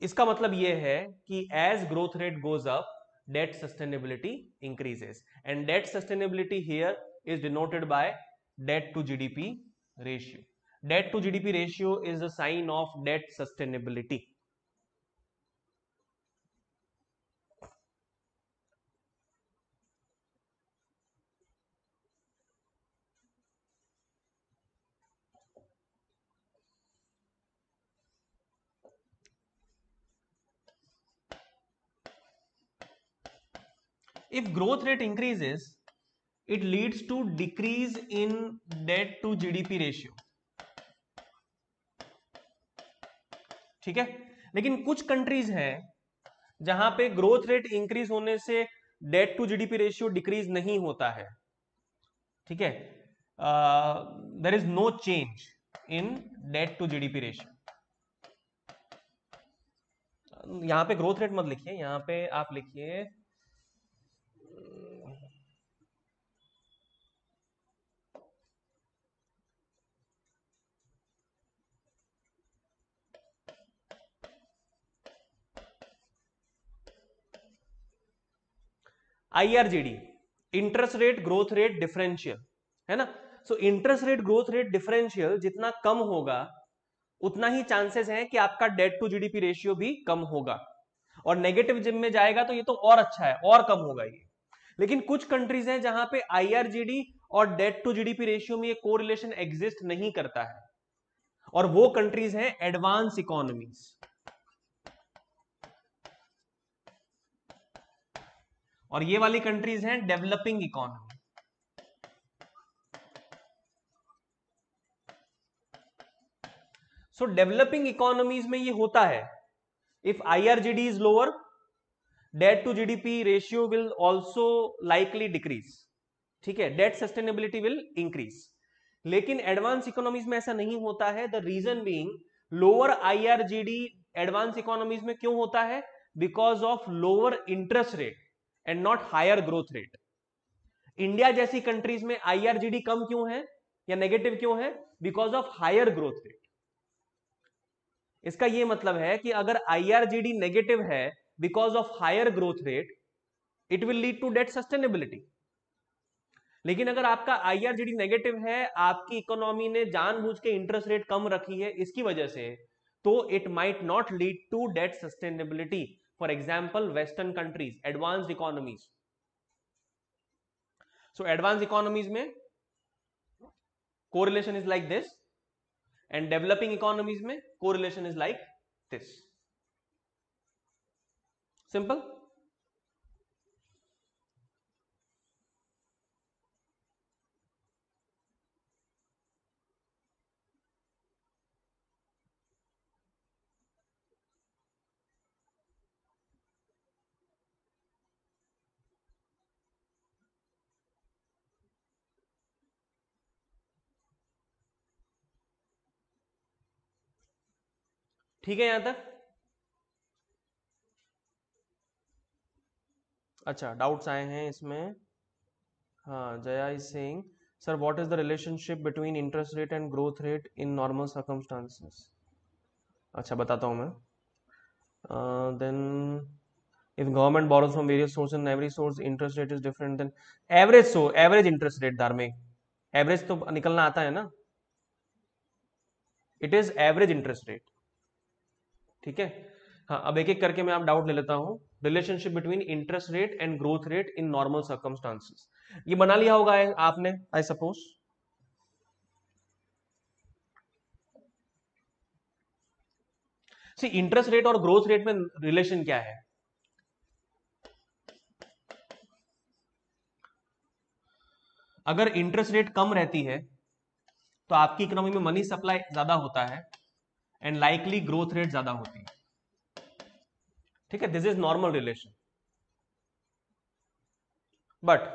इसका मतलब यह है कि as growth rate goes up, debt sustainability increases, and debt sustainability here is denoted by debt to GDP ratio. Debt to GDP ratio is a sign of debt sustainability. If growth rate increases, it leads to decrease in debt to GDP ratio. ठीक है, लेकिन कुछ कंट्रीज हैं जहां पे ग्रोथ रेट इंक्रीज होने से debt to GDP ratio decrease नहीं होता है. ठीक है, there is no change in debt to GDP ratio. यहां पे ग्रोथ रेट मत लिखिए, यहां पे आप लिखिए IRGD, interest rate growth rate differential, है ना. So interest rate growth rate differential जितना कम होगा उतना ही चांसेस हैं कि आपका डेट टू जीडीपी रेशियो भी कम होगा. और नेगेटिव जिम में जाएगा तो ये तो और अच्छा है, और कम होगा ये. लेकिन कुछ कंट्रीज हैं जहां पे IRGD और डेट टू जीडीपी रेशियो में ये कोरिलेशन एग्जिस्ट नहीं करता है, और वो कंट्रीज हैं एडवांस इकोनॉमीज. और ये वाली कंट्रीज हैं developing economy. So developing economies में ये होता है, if IRGD is lower, debt to GDP ratio will also likely decrease. ठीक है, डेट सस्टेनेबिलिटी विल इंक्रीज। लेकिन एडवांस इकोनॉमीज में ऐसा नहीं होता है। The reason being lower IRGD advance economies में क्यों होता है? Because of lower interest rate and not higher growth rate. India जैसी कंट्रीज में IRGD कम क्यों है या नेगेटिव क्यों है? Because of higher growth rate. इसका यह मतलब है कि अगर IRGD नेगेटिव है because of higher growth rate, it will lead to debt sustainability. लेकिन अगर आपका IRGD नेगेटिव है, आपकी इकोनॉमी ने जानबूझ के इंटरेस्ट रेट कम रखी है इसकी वजह से, तो it might not lead to debt sustainability. For example western countries, advanced economies. So advance economies में correlation is like this, and developing economies में correlation is like this. Simple. ठीक है यहां तक? अच्छा, डाउट्स आए हैं इसमें। हाँ, Jaya is saying sir what is the relationship between interest rate and growth rate in normal circumstances. अच्छा, बताता हूं मैं। Then if government borrows from various sources and every source interest rate is different, then average interest rate, धार्मिक एवरेज तो निकलना आता है ना, it is average interest rate. ठीक है। हाँ, अब एक एक करके मैं आप डाउट ले लेता हूं। Relationship between interest rate and growth rate in normal circumstances, ये बना लिया होगा आपने, I suppose. See, interest rate और ग्रोथ रेट में रिलेशन क्या है? अगर इंटरेस्ट रेट कम रहती है तो आपकी इकोनॉमी में मनी सप्लाई ज्यादा होता है एंड लाइकली ग्रोथ रेट ज्यादा होती है। ठीक है, this is normal relation. But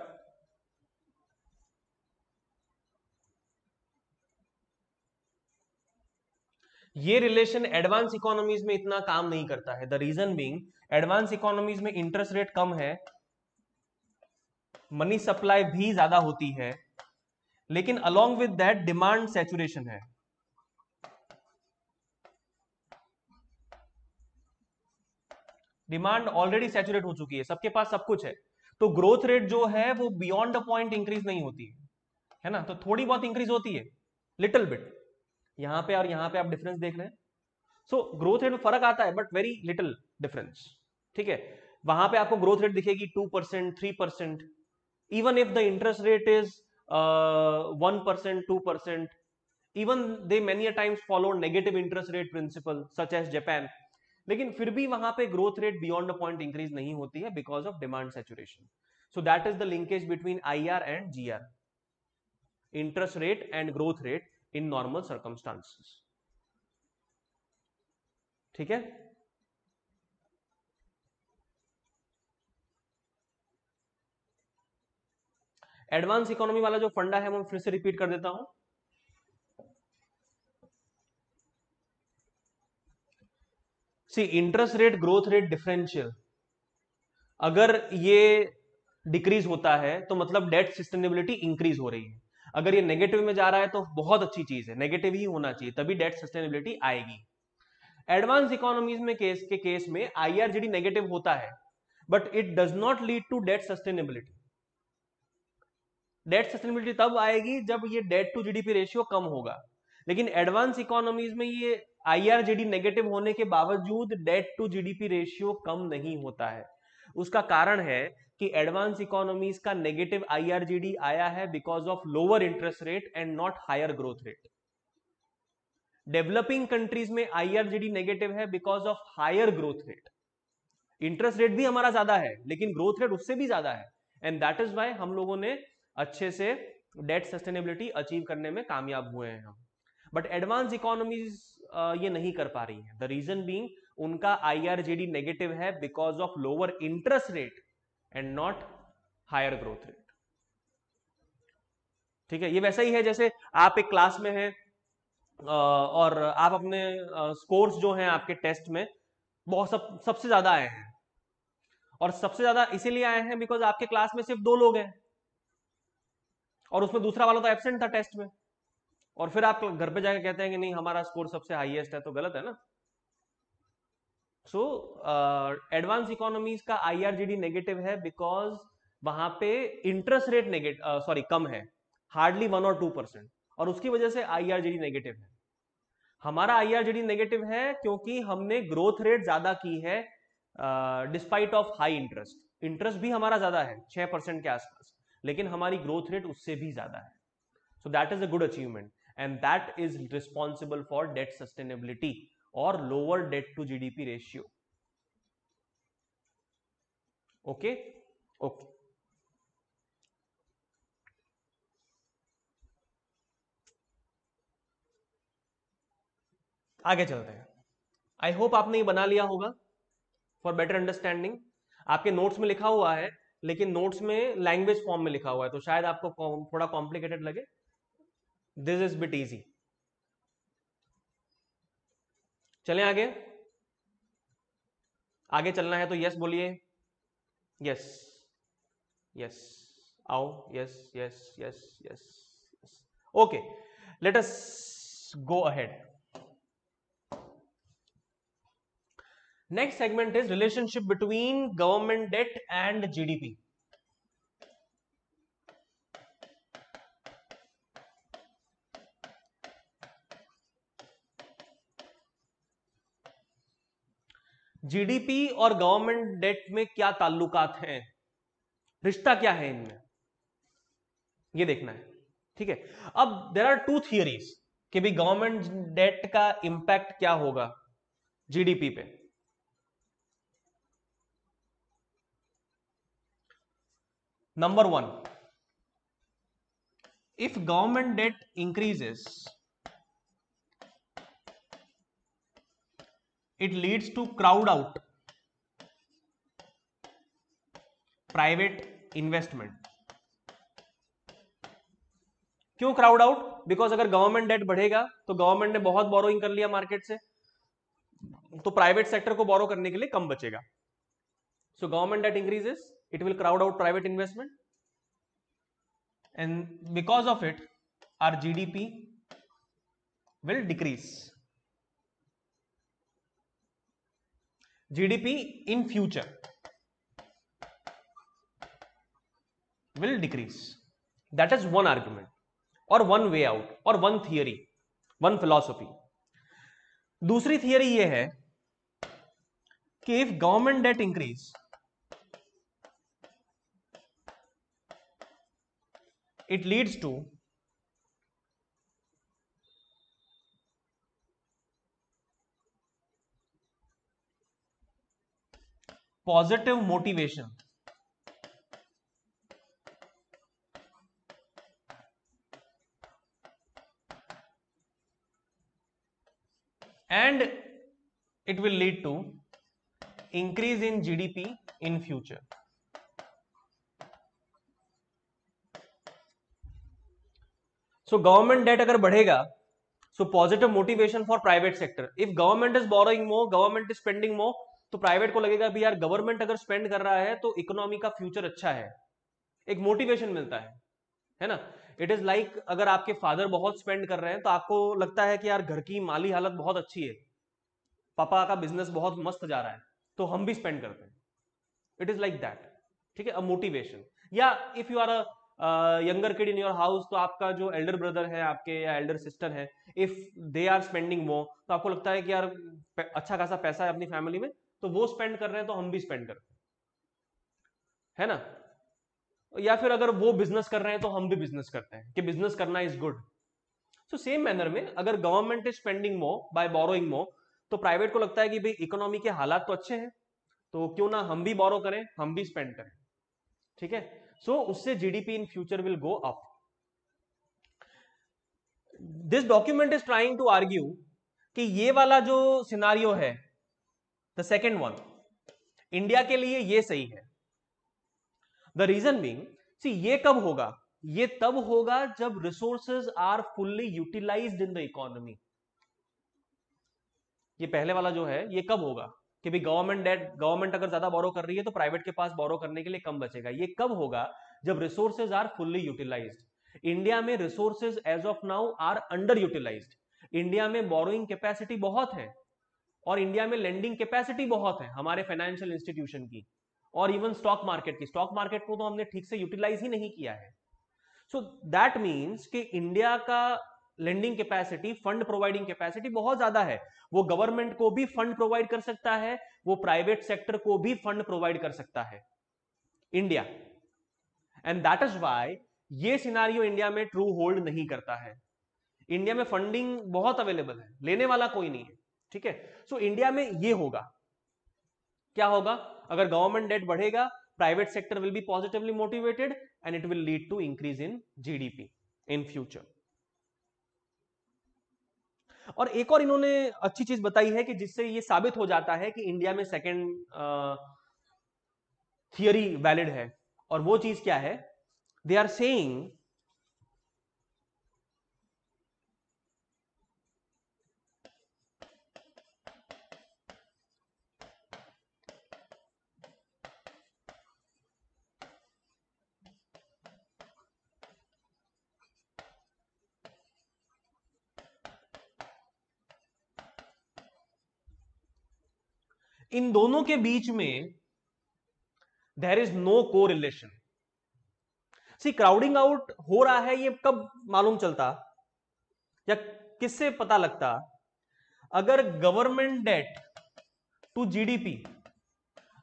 ये रिलेशन एडवांस इकोनॉमीज में इतना काम नहीं करता है। The reason being advance economies में इंटरेस्ट रेट कम है, मनी सप्लाई भी ज्यादा होती है, लेकिन along with that demand saturation है। डिमांड ऑलरेडी सैचुरेट हो चुकी है, सबके पास सब कुछ है। तो ग्रोथ रेट जो है वो बियॉन्ड अ पॉइंट इंक्रीज नहीं होती है ना, तो थोड़ी बहुत इंक्रीज होती है, लिटिल बिट। यहां पे और यहां पे आप डिफरेंस देख रहे हैं। सो ग्रोथ रेट में फर्क आता है बट वेरी लिटिल डिफरेंस। ठीक है, वहां पे आपको ग्रोथ रेट दिखेगी 2%, 3%, even if the interest rate is 1%, 2%, even they many a times follow negative interest rate principle such as Japan, लेकिन फिर भी वहां पे growth rate beyond a point increase नहीं होती है because of demand saturation. So that is the linkage between IR and GR, interest rate and growth rate in normal circumstances. ठीक है। एडवांस इकोनॉमी वाला जो फंडा है मैं फिर से रिपीट कर देता हूं। See, interest rate growth rate differential अगर ये डिक्रीज होता है तो मतलब डेट सस्टेनेबिलिटी इंक्रीज हो रही है। अगर ये नेगेटिव में जा रहा है तो बहुत अच्छी चीज है, नेगेटिव ही होना चाहिए तभी डेट सस्टेनेबिलिटी आएगी। एडवांस इकोनॉमीज में केस में IRGD नेगेटिव होता है but it does not lead to debt sustainability. Debt sustainability तब आएगी जब ये डेट टू GDP रेशियो कम होगा। लेकिन एडवांस इकोनॉमीज में ये IRGD नेगेटिव होने के बावजूद डेट टू GDP रेशियो कम नहीं होता है। उसका कारण है कि एडवांस इकोनॉमीज का नेगेटिव IRGD आया है because of lower interest rate and not higher growth rate. Developing countries में IRGD नेगेटिव है because of higher growth rate. Interest rate भी हमारा ज्यादा है लेकिन ग्रोथ रेट उससे भी ज्यादा है, एंड दैट इज वाई हम लोगों ने अच्छे से डेट सस्टेनेबिलिटी अचीव करने में कामयाब हुए हैं हम। बट एडवांस इकोनॉमीज ये नहीं कर पा रही है। द रीजन बीइंग उनका आईआरजेडी नेगेटिव है because of lower interest rate and not higher growth rate. ठीक है, ये वैसा ही है जैसे आप एक क्लास में हैं और आप अपने स्कोर्स जो हैं आपके टेस्ट में बहुत सबसे ज्यादा आए हैं, और सबसे ज्यादा इसीलिए आए हैं बिकॉज आपके क्लास में सिर्फ 2 लोग हैं और उसमें दूसरा वाला तो एब्सेंट था टेस्ट में, और फिर आप घर पे जाके कहते हैं कि नहीं हमारा स्कोर सबसे हाईएस्ट है, तो गलत है ना। सो एडवांस इकोनॉमीज का आईआरजीडी नेगेटिव है बिकॉज वहां पे इंटरेस्ट रेट कम है, हार्डली 1 और 2%, और उसकी वजह से आईआरजीडी नेगेटिव है। हमारा आईआरजीडी नेगेटिव है क्योंकि हमने ग्रोथ रेट ज्यादा की है despite of high interest. Interest भी हमारा ज्यादा है 6% के आसपास, लेकिन हमारी ग्रोथ रेट उससे भी ज्यादा है। So that is a good achievement and that is responsible for debt sustainability और lower debt to GDP ratio. Okay okay, आगे चलते हैं। आई होप आपने ये बना लिया होगा फॉर बेटर अंडरस्टैंडिंग। आपके नोट्स में लिखा हुआ है लेकिन नोट्स में लैंग्वेज फॉर्म में लिखा हुआ है तो शायद आपको थोड़ा कॉम्प्लिकेटेड लगे। This is bit easy. चलें आगे, आगे चलना है तो यस बोलिए। यस यस, आओ, yes yes yes yes yes. Okay, let us go ahead. Next segment is relationship between government debt and GDP. GDP और गवर्नमेंट डेट में क्या ताल्लुकात हैं, रिश्ता क्या है इनमें, ये देखना है। ठीक है, अब देयर आर 2 थियरीज कि भी गवर्नमेंट डेट का इंपैक्ट क्या होगा जीडीपी पे। Number 1, if government debt increases, it leads to crowd out private investment. क्यों क्राउड आउट? बिकॉज अगर गवर्नमेंट डेट बढ़ेगा तो गवर्नमेंट ने बहुत बोरोइंग कर लिया मार्केट से, तो प्राइवेट सेक्टर को बोरो करने के लिए कम बचेगा। So government debt increases, it will crowd out private investment, and because of it our GDP will decrease. GDP in future will decrease. That is one argument or one way out or one theory, one philosophy. दूसरी थियरी ये है कि if government debt increase, it leads to positive motivation and it will lead to increase in GDP in future. So government debt अगर बढ़ेगा, so positive motivation for private sector. If government is borrowing more, government is spending more, तो प्राइवेट को लगेगा भी यार गवर्नमेंट अगर स्पेंड कर रहा है तो इकोनॉमी का फ्यूचर अच्छा है, एक मोटिवेशन मिलता है ना। इट इज लाइक अगर आपके फादर बहुत स्पेंड कर रहे हैं तो आपको लगता है कि यार घर की माली हालत बहुत अच्छी है, पापा का बिजनेस बहुत मस्त जा रहा है, तो हम भी स्पेंड करते हैं। इट इज लाइक दैट, ठीक है, अ मोटिवेशन। या if you are a younger kid in your house, तो आपका जो एल्डर ब्रदर है आपके या एल्डर सिस्टर है, if they are spending more, तो आपको लगता है कि यार अच्छा खासा पैसा है अपनी फैमिली में, तो वो स्पेंड कर रहे हैं तो हम भी स्पेंड करते हैं, है ना। या फिर अगर वो बिजनेस कर रहे हैं तो हम भी बिजनेस करते हैं कि बिजनेस करना is good. So same manner में अगर government is spending more by borrowing more, तो प्राइवेट को लगता है कि भाई इकोनॉमी के हालात तो अच्छे हैं, तो क्यों ना हम भी बोरो करें, हम भी स्पेंड करें, ठीक है। सो उससे GDP in future will go up. This document is trying to argue कि ये वाला जो सिनारियो है, द सेकेंड वन, इंडिया के लिए ये सही है। द रीजन बीइंग, सी ये कब होगा, ये तब होगा जब resources are fully utilised in the economy. ये पहले वाला जो है ये कब होगा कि भाई गवर्नमेंट अगर ज्यादा बोरो कर रही है तो प्राइवेट के पास बोरो करने के लिए कम बचेगा। ये कब होगा, जब resources are fully utilised. India में resources as of now are underutilised. India में बोरोइंग कैपेसिटी बहुत है और इंडिया में लेंडिंग कैपेसिटी बहुत है हमारे फाइनेंशियल इंस्टीट्यूशन की, और इवन स्टॉक मार्केट की। स्टॉक मार्केट को तो हमने ठीक से यूटिलाइज ही नहीं किया है। सो दैट मीन्स कि इंडिया का lending capacity, fund providing capacity बहुत ज्यादा है। वो गवर्नमेंट को भी फंड प्रोवाइड कर सकता है, वो प्राइवेट सेक्टर को भी फंड प्रोवाइड कर सकता है India. And that is why ये सिनारियो इंडिया में ट्रू होल्ड नहीं करता है। इंडिया में फंडिंग बहुत अवेलेबल है, लेने वाला कोई नहीं है, ठीक है। सो इंडिया में ये होगा, क्या होगा, अगर गवर्नमेंट डेट बढ़ेगा, private sector will be positively motivated and it will lead to increase in GDP in future. और एक और इन्होंने अच्छी चीज बताई है कि जिससे ये साबित हो जाता है कि इंडिया में सेकेंड थियरी वैलिड है। और वो चीज क्या है, दे आर सेइंग इन दोनों के बीच में there is no correlation. See crowding out हो रहा है, ये कब मालूम चलता या किससे पता लगता, अगर गवर्नमेंट डेट टू जीडीपी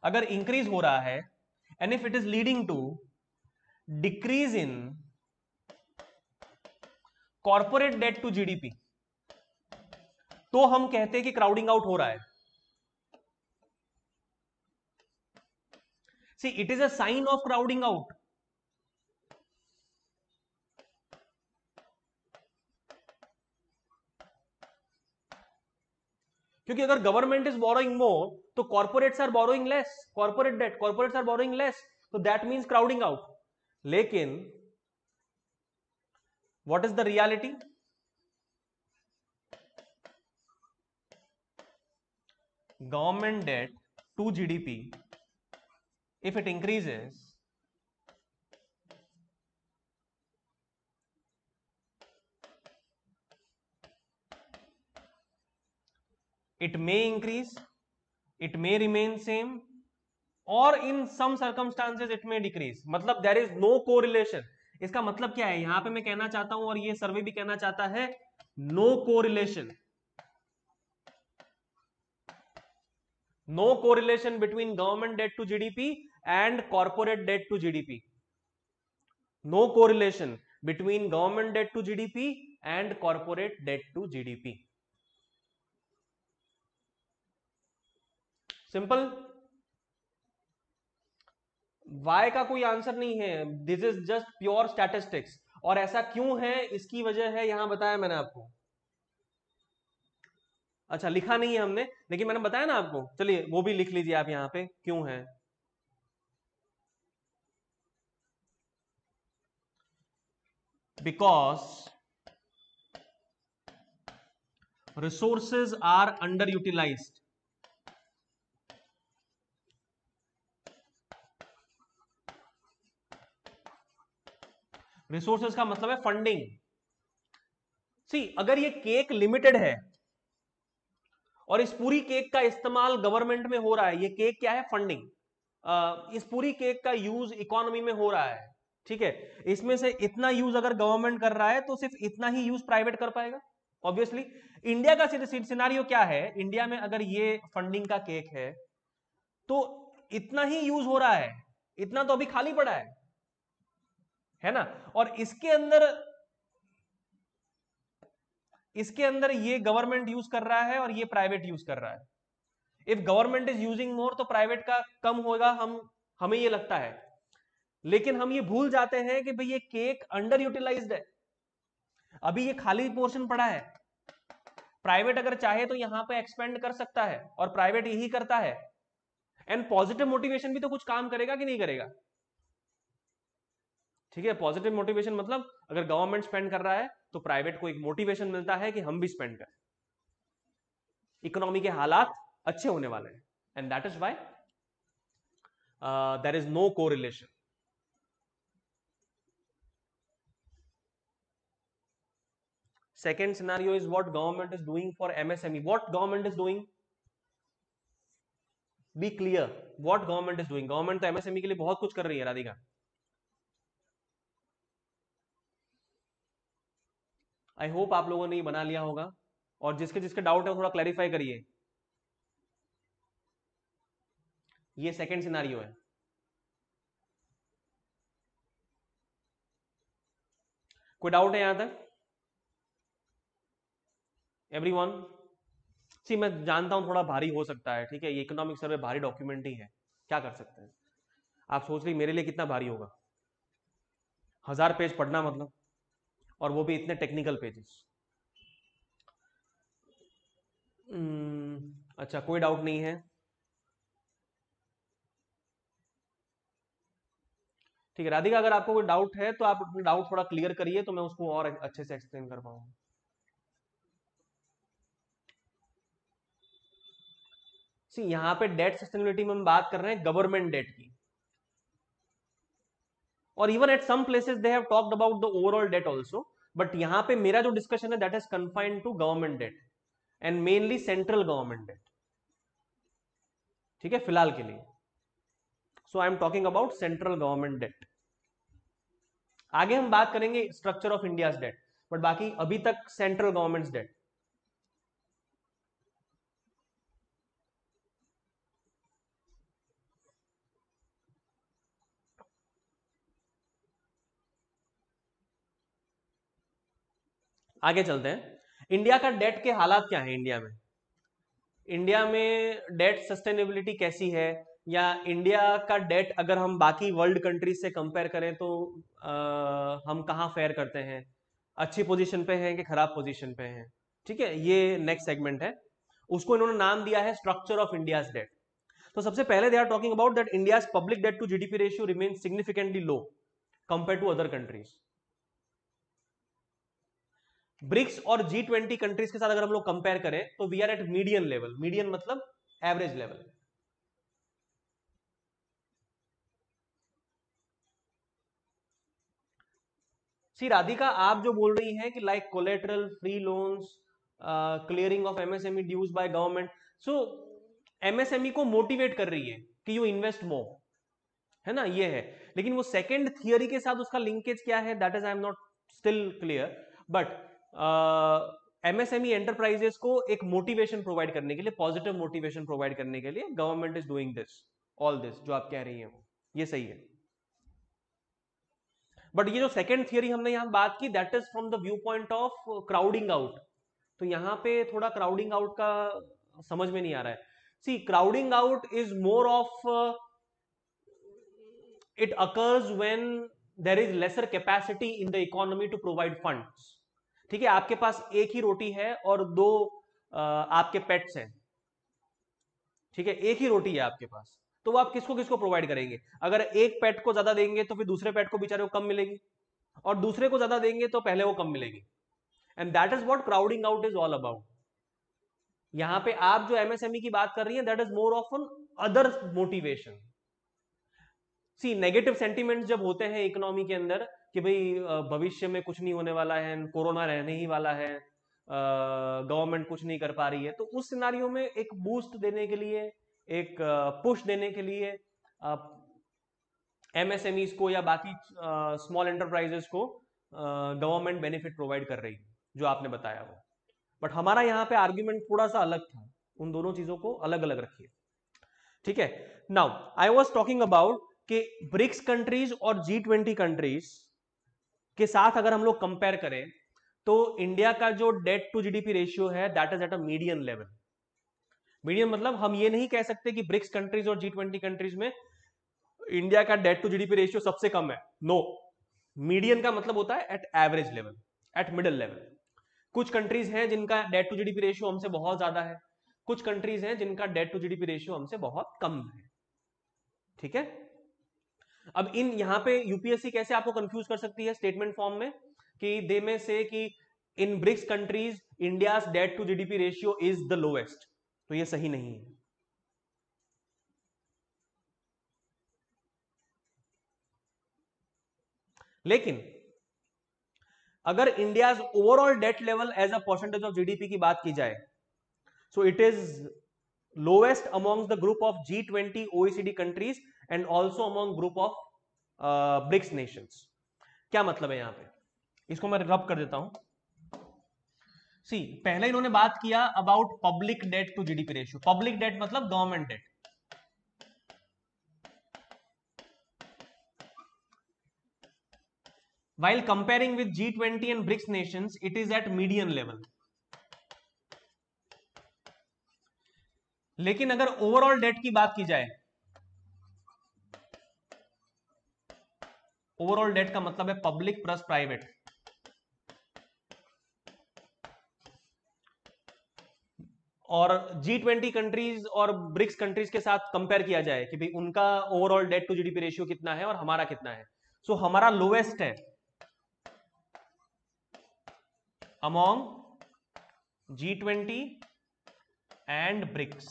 अगर इंक्रीज हो रहा है and if it is leading to decrease in corporate debt to GDP, तो हम कहते हैं कि क्राउडिंग आउट हो रहा है। See it is a sign of crowding out. क्योंकि अगर गवर्नमेंट इज बोरोइंग मोर तो corporates are borrowing less, corporate debt, corporates are borrowing less, तो दैट मीन्स क्राउडिंग आउट। लेकिन what is the reality, government debt to GDP, if it increases, it may increase, it may remain same, or in some circumstances it may decrease। मतलब there is no correlation। इसका मतलब क्या है, यहां पे मैं कहना चाहता हूं और ये सर्वे भी कहना चाहता है, no correlation, no correlation between government debt to GDP and corporate debt to GDP, no correlation between government debt to GDP and corporate debt to GDP। Simple. Why का कोई आंसर नहीं है, this is just pure statistics. और ऐसा क्यों है, इसकी वजह है यहां बताया मैंने आपको। अच्छा लिखा नहीं है हमने, लेकिन मैंने बताया ना आपको, चलिए वो भी लिख लीजिए आप यहां पे क्यों है। Because resources are underutilized. Resources का मतलब है फंडिंग। सी अगर ये केक लिमिटेड है और इस पूरी केक का इस्तेमाल गवर्नमेंट में हो रहा है, ये केक क्या है, फंडिंग। इस पूरी केक का यूज इकोनॉमी में हो रहा है, ठीक है। इसमें से इतना यूज अगर गवर्नमेंट कर रहा है तो सिर्फ इतना ही यूज प्राइवेट कर पाएगा ऑब्वियसली। इंडिया का सिनारियो क्या है, इंडिया में अगर ये फंडिंग का केक है तो इतना ही यूज हो रहा है, इतना तो अभी खाली पड़ा है ना। और इसके अंदर ये गवर्नमेंट यूज कर रहा है और ये प्राइवेट यूज कर रहा है। If government is using more तो प्राइवेट का कम होगा, हमें ये लगता है, लेकिन हम ये भूल जाते हैं कि भाई ये केक अंडर यूटिलाइज्ड है, अभी ये खाली पोर्शन पड़ा है। प्राइवेट अगर चाहे तो यहां पे एक्सपेंड कर सकता है, और प्राइवेट यही करता है। एंड पॉजिटिव मोटिवेशन भी तो कुछ काम करेगा कि नहीं करेगा? ठीक है, पॉजिटिव मोटिवेशन मतलब अगर गवर्नमेंट स्पेंड कर रहा है तो प्राइवेट को एक मोटिवेशन मिलता है कि हम भी स्पेंड करें, इकोनॉमी के हालात अच्छे होने वाले हैं, and that is why there is no correlation. Second scenario is what government is doing for MSME. What government is doing? Be clear. What government is doing? Government तो MSME के लिए बहुत कुछ कर रही है राधिका। आई होप आप लोगों ने ये बना लिया होगा, और जिसके जिसके डाउट है थोड़ा क्लैरिफाई करिए। ये सेकंड सिनारियो है। कोई डाउट है यहां तक? एवरीवन? सी मैं जानता हूं थोड़ा भारी हो सकता है, ठीक है, ये इकोनॉमिक सर्वे भारी डॉक्यूमेंट ही है, क्या कर सकते हैं। आप सोच रही मेरे लिए कितना भारी होगा, 1000 पेज पढ़ना मतलब, और वो भी इतने टेक्निकल पेजेस। अच्छा, कोई डाउट नहीं है, ठीक है राधिका, अगर आपको कोई डाउट है तो आप अपना डाउट थोड़ा क्लियर करिए, तो मैं उसको और अच्छे से एक्सप्लेन कर पाऊंगा। सी यहां पे डेट सस्टेनेबिलिटी में हम बात कर रहे हैं गवर्नमेंट डेट की, और even at some places they have talked about the overall debt also, but यहां पे मेरा जो डिस्कशन है that is confined to government debt and mainly central government debt, ठीक है, फिलहाल के लिए। So I am talking about central government debt. आगे हम बात करेंगे structure of India's debt, but बाकी अभी तक सेंट्रल गवर्नमेंट डेट। आगे चलते हैं। इंडिया का डेट के हालात क्या है इंडिया में? इंडिया में डेट सस्टेनेबिलिटी कैसी है, या इंडिया का डेट अगर हम बाकी वर्ल्ड कंट्रीज से कंपेयर करें तो हम कहाँ फेयर करते हैं, अच्छी पोजीशन पे हैं कि खराब पोजीशन पे हैं, ठीक है, ये नेक्स्ट सेगमेंट है। उसको इन्होंने नाम दिया है स्ट्रक्चर ऑफ इंडियाज डेट। तो सबसे पहले they are talking about that India's public debt to GDP ratio remain significantly low compare to other countries. BRICS और G20 कंट्रीज के साथ अगर हम लोग कंपेयर करें तो we are at median level. Median मतलब एवरेज लेवल। सी राधिका, आप जो बोल रही हैं कि like collateral, free loans, clearing of MSME dues by government, so MSME को मोटिवेट कर रही है कि यू इन्वेस्ट मोर, है ना, ये है। लेकिन वो सेकंड थियरी के साथ उसका लिंकेज क्या है that is I am not still clear, but MSME enterprises को एक मोटिवेशन प्रोवाइड करने के लिए, पॉजिटिव मोटिवेशन प्रोवाइड करने के लिए government is doing this, all this जो आप कह रही हैं ये सही है। बट ये जो सेकंड थियरी हमने यहां बात की that is from the view point of crowding out, तो यहां पे थोड़ा क्राउडिंग आउट का समझ में नहीं आ रहा है। See crowding out is more of it occurs when there is lesser capacity in the economy to provide funds। ठीक है, आपके पास एक ही रोटी है और दो आपके पेट्स हैं, ठीक है, एक ही रोटी है आपके पास, तो वो आप किसको किसको प्रोवाइड करेंगे? अगर एक पेट को ज्यादा देंगे तो फिर दूसरे पेट को बेचारे को कम मिलेगी, और दूसरे को ज्यादा देंगे तो पहले वो कम मिलेगी, and that is what crowding out is all about. यहां पे आप जो एमएसएमई की बात कर रही हैं that is more of an other motivation. See negative sentiments जब होते हैं इकोनॉमी के अंदर कि भाई भविष्य में कुछ नहीं होने वाला है, कोरोना रहने ही वाला है, गवर्नमेंट कुछ नहीं कर पा रही है, तो उस सिनारियो में एक बूस्ट देने के लिए, एक पुश देने के लिए एमएसएमईज को या बाकी स्मॉल एंटरप्राइजेस को गवर्नमेंट बेनिफिट प्रोवाइड कर रही है, जो आपने बताया वो। बट हमारा यहाँ पे आर्ग्यूमेंट थोड़ा सा अलग था, उन दोनों चीजों को अलग अलग रखिए, ठीक है। Now I was talking about कि ब्रिक्स कंट्रीज और G20 कंट्रीज के साथ अगर हम लोग कंपेयर करें तो इंडिया का जो डेट टू जीडीपी रेशियो है that is at a median level. Median मतलब हम ये नहीं कह सकते कि ब्रिक्स कंट्रीज और G20 कंट्रीज में इंडिया का डेट टू जीडीपी रेशियो सबसे कम है, नो। मीडियन का मतलब होता है at average level, at middle level. कुछ कंट्रीज हैं जिनका डेट टू जीडीपी रेशियो हमसे बहुत ज्यादा है, कुछ कंट्रीज हैं जिनका डेट टू जीडीपी रेशियो हमसे बहुत कम है, ठीक है। अब इन यहां पे यूपीएससी कैसे आपको कंफ्यूज कर सकती है स्टेटमेंट फॉर्म में, कि दे में से कि in BRICS countries India's debt to GDP ratio is the lowest, तो ये सही नहीं है। लेकिन अगर India's overall debt level as a percentage of GDP की बात की जाए, so it is lowest among the group of G20 OECD countries and also among group of BRICS nations. क्या मतलब है यहां पे, इसको मैं रब कर देता हूं। सी, पहले इन्होंने बात किया about public debt to GDP ratio. Public debt मतलब government debt. While comparing with G20 and BRICS nations, it is at median level. लेकिन अगर ओवरऑल डेट की बात की जाए, ओवरऑल डेट का मतलब है पब्लिक प्लस प्राइवेट, और G20 कंट्रीज और ब्रिक्स कंट्रीज के साथ कंपेयर किया जाए कि भाई उनका overall debt to GDP ratio कितना है और हमारा कितना है, सो हमारा लोएस्ट है अमॉन्ग G20 एंड ब्रिक्स।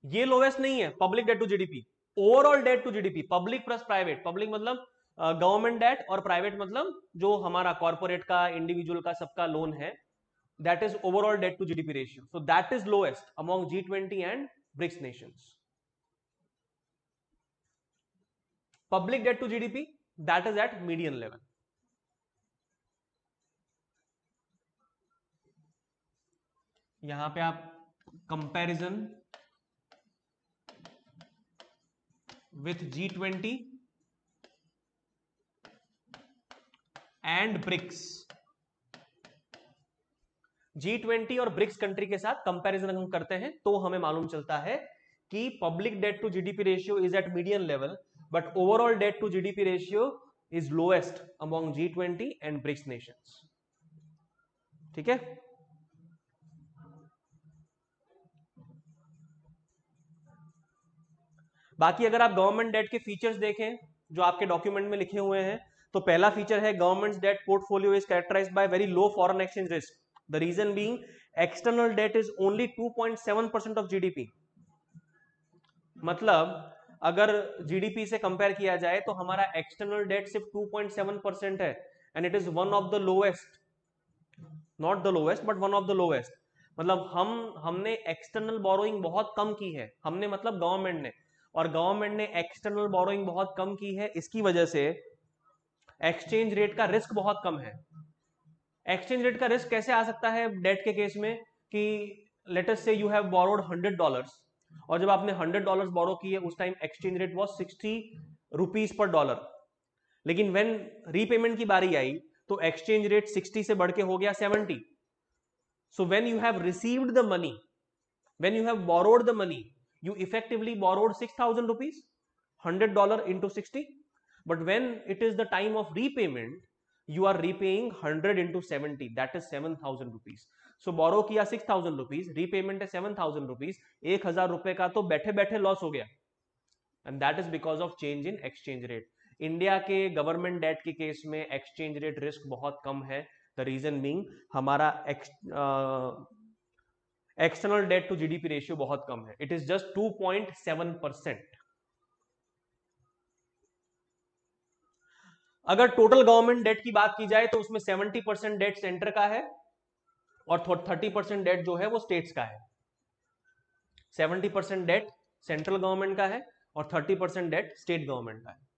ये लोएस्ट नहीं है public debt to GDP, overall debt to GDP, public plus private. Public मतलब गवर्नमेंट डेट और प्राइवेट मतलब जो हमारा कॉर्पोरेट का, इंडिविजुअल का, सबका लोन है, that is overall debt to GDP ratio, so that is lowest among G20 and BRICS nations. Public debt to GDP that is at median level. यहां पे आप comparison with G20 and BRICS, G20 और ब्रिक्स कंट्री के साथ कंपैरिजन हम करते हैं तो हमें मालूम चलता है कि public debt to GDP ratio is at median level, but overall debt to GDP ratio is lowest among G20 and BRICS nations, ठीक है। बाकी अगर आप गवर्नमेंट डेट के फीचर्स देखें जो आपके डॉक्यूमेंट में लिखे हुए हैं, तो पहला फीचर है government debt portfolio is characterized by very low foreign exchange risk, the reason being external debt is only 2.7% of GDP. मतलब अगर जीडीपी से कंपेयर किया जाए तो हमारा एक्सटर्नल डेट सिर्फ 2.7% है, and it is one of the lowest, not the lowest but one of the lowest. मतलब हमने एक्सटर्नल बोरोइंग बहुत कम की है, हमने मतलब गवर्नमेंट ने, और गवर्नमेंट ने एक्सटर्नल बोरोइंग बहुत कम की है, इसकी वजह से एक्सचेंज रेट का रिस्क बहुत कम है। एक्सचेंज रेट का रिस्क कैसे आ सकता है डेट के केस में, कि late us say you have borrowed $100, और जब आपने $100 बोरो किए उस time exchange rate was 60 rupees per dollar, लेकिन व्हेन रीपेमेंट की बारी आई तो एक्सचेंज रेट 60 से बढ़ के हो गया 70। So when you have received the money, when you have borrowed the money, you effectively borrowed 6,000 rupees, $100 into 60, but when it is the time of repayment, you are repaying 100 into 70, that is 7,000 rupees. So borrow किया 6,000 rupees, repayment है 7,000 rupees, 1,000 रुपए का तो बैठे बैठे लॉस हो गया, and that is because of change in exchange rate. India के गवर्नमेंट डेट के केस में एक्सचेंज रेट रिस्क बहुत कम है, द रीजन बीइंग हमारा external debt to GDP ratio बहुत कम है, इट इज जस्ट 2.7%। अगर टोटल गवर्नमेंट डेट की बात की जाए तो उसमें 70% डेट सेंटर का है और 30% डेट जो है वो स्टेट्स का है। 70% डेट सेंट्रल गवर्नमेंट का है और 30% डेट स्टेट गवर्नमेंट का है।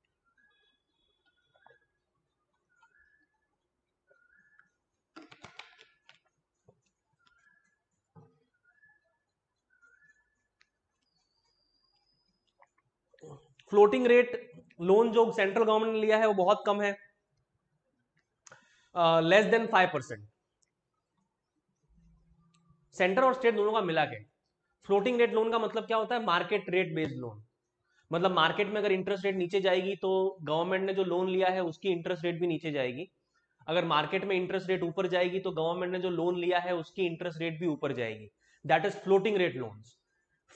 फ्लोटिंग रेट लोन जो सेंट्रल गवर्नमेंट ने लिया है वो बहुत कम है, लेस देन 5%। सेंटर और स्टेट दोनों का मिला के। फ्लोटिंग रेट लोन का मतलब क्या होता है? Market rate based loan. मतलब मार्केट में अगर इंटरेस्ट रेट नीचे जाएगी तो गवर्नमेंट ने जो लोन लिया है उसकी इंटरेस्ट रेट भी नीचे जाएगी। अगर मार्केट में इंटरेस्ट रेट ऊपर जाएगी तो गवर्नमेंट ने जो लोन लिया है उसकी इंटरेस्ट रेट भी ऊपर जाएगी। That is floating rate loans.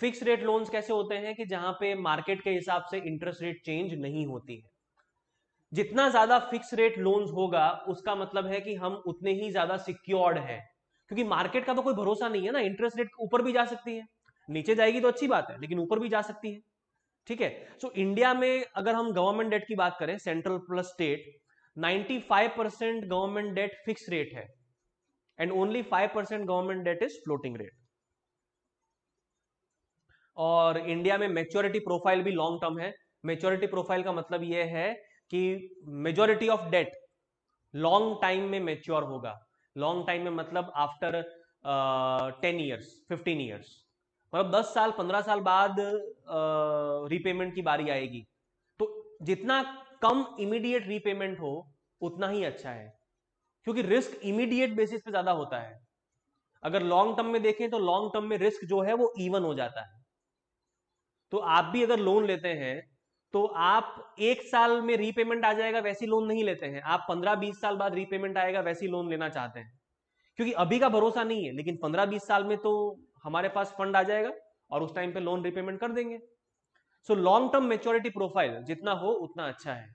Fix rate loans कैसे होते हैं कि जहां पे मार्केट के हिसाब से इंटरेस्ट रेट चेंज नहीं होती है। जितना ज्यादा फिक्स रेट लोन्स होगा उसका मतलब है कि हम उतने ही ज्यादा सिक्योर्ड हैं, क्योंकि मार्केट का तो कोई भरोसा नहीं है ना, इंटरेस्ट रेट ऊपर भी जा सकती है, नीचे जाएगी तो अच्छी बात है लेकिन ऊपर भी जा सकती है। ठीक है, सो इंडिया में अगर हम गवर्नमेंट डेट की बात करें, central plus state, 95% government debt fix rate है and only 5% government debt is floating rate. और इंडिया में मैच्योरिटी प्रोफाइल भी लॉन्ग टर्म है। मैच्योरिटी प्रोफाइल का मतलब यह है कि majority of debt long time में मैच्योर होगा। लॉन्ग टाइम में मतलब आफ्टर 10 ईयर्स 15 ईयर्स, मतलब 10 साल 15 साल बाद रीपेमेंट की बारी आएगी। तो जितना कम इमीडिएट रीपेमेंट हो उतना ही अच्छा है, क्योंकि रिस्क इमीडिएट बेसिस पे ज्यादा होता है। अगर लॉन्ग टर्म में देखें तो लॉन्ग टर्म में रिस्क जो है वो इवन हो जाता है। तो आप भी अगर लोन लेते हैं तो आप एक साल में रीपेमेंट आ जाएगा वैसी लोन नहीं लेते हैं, आप 15-20 साल बाद रीपेमेंट आएगा वैसी लोन लेना चाहते हैं, क्योंकि अभी का भरोसा नहीं है, लेकिन 15-20 साल में तो हमारे पास फंड आ जाएगा और उस टाइम पे लोन रीपेमेंट कर देंगे। So long term maturity profile जितना हो उतना अच्छा है।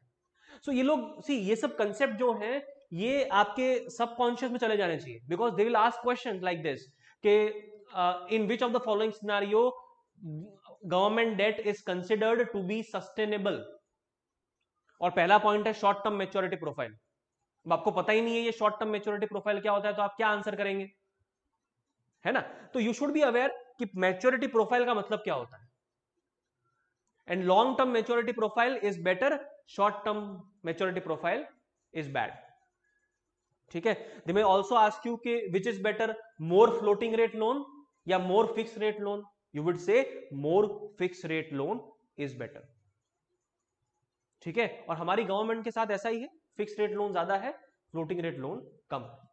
सो ये लोग ये सब कंसेप्ट जो है ये आपके सबकॉन्शियस में चले जाने चाहिए, because they will ask question like this के in which of the following scenario government debt is considered to be sustainable. और पहला पॉइंट है शॉर्ट टर्म मेच्योरिटी प्रोफाइल। अब आपको पता ही नहीं है ये शॉर्ट टर्म मेच्योरिटी प्रोफाइल क्या होता है तो आप क्या आंसर करेंगे, है ना? तो यू शुड बी अवेयर कि मैच्योरिटी प्रोफाइल का मतलब क्या होता है। And long term maturity profile is better, short term maturity profile is bad. ठीक है, they may also ask you कि which is better, more floating rate loan या more fix rate loan? You would say more fix rate loan is better. ठीक है, और हमारी गवर्नमेंट के साथ ऐसा ही है, फिक्स रेट लोन ज्यादा है, फ्लोटिंग रेट लोन कम है।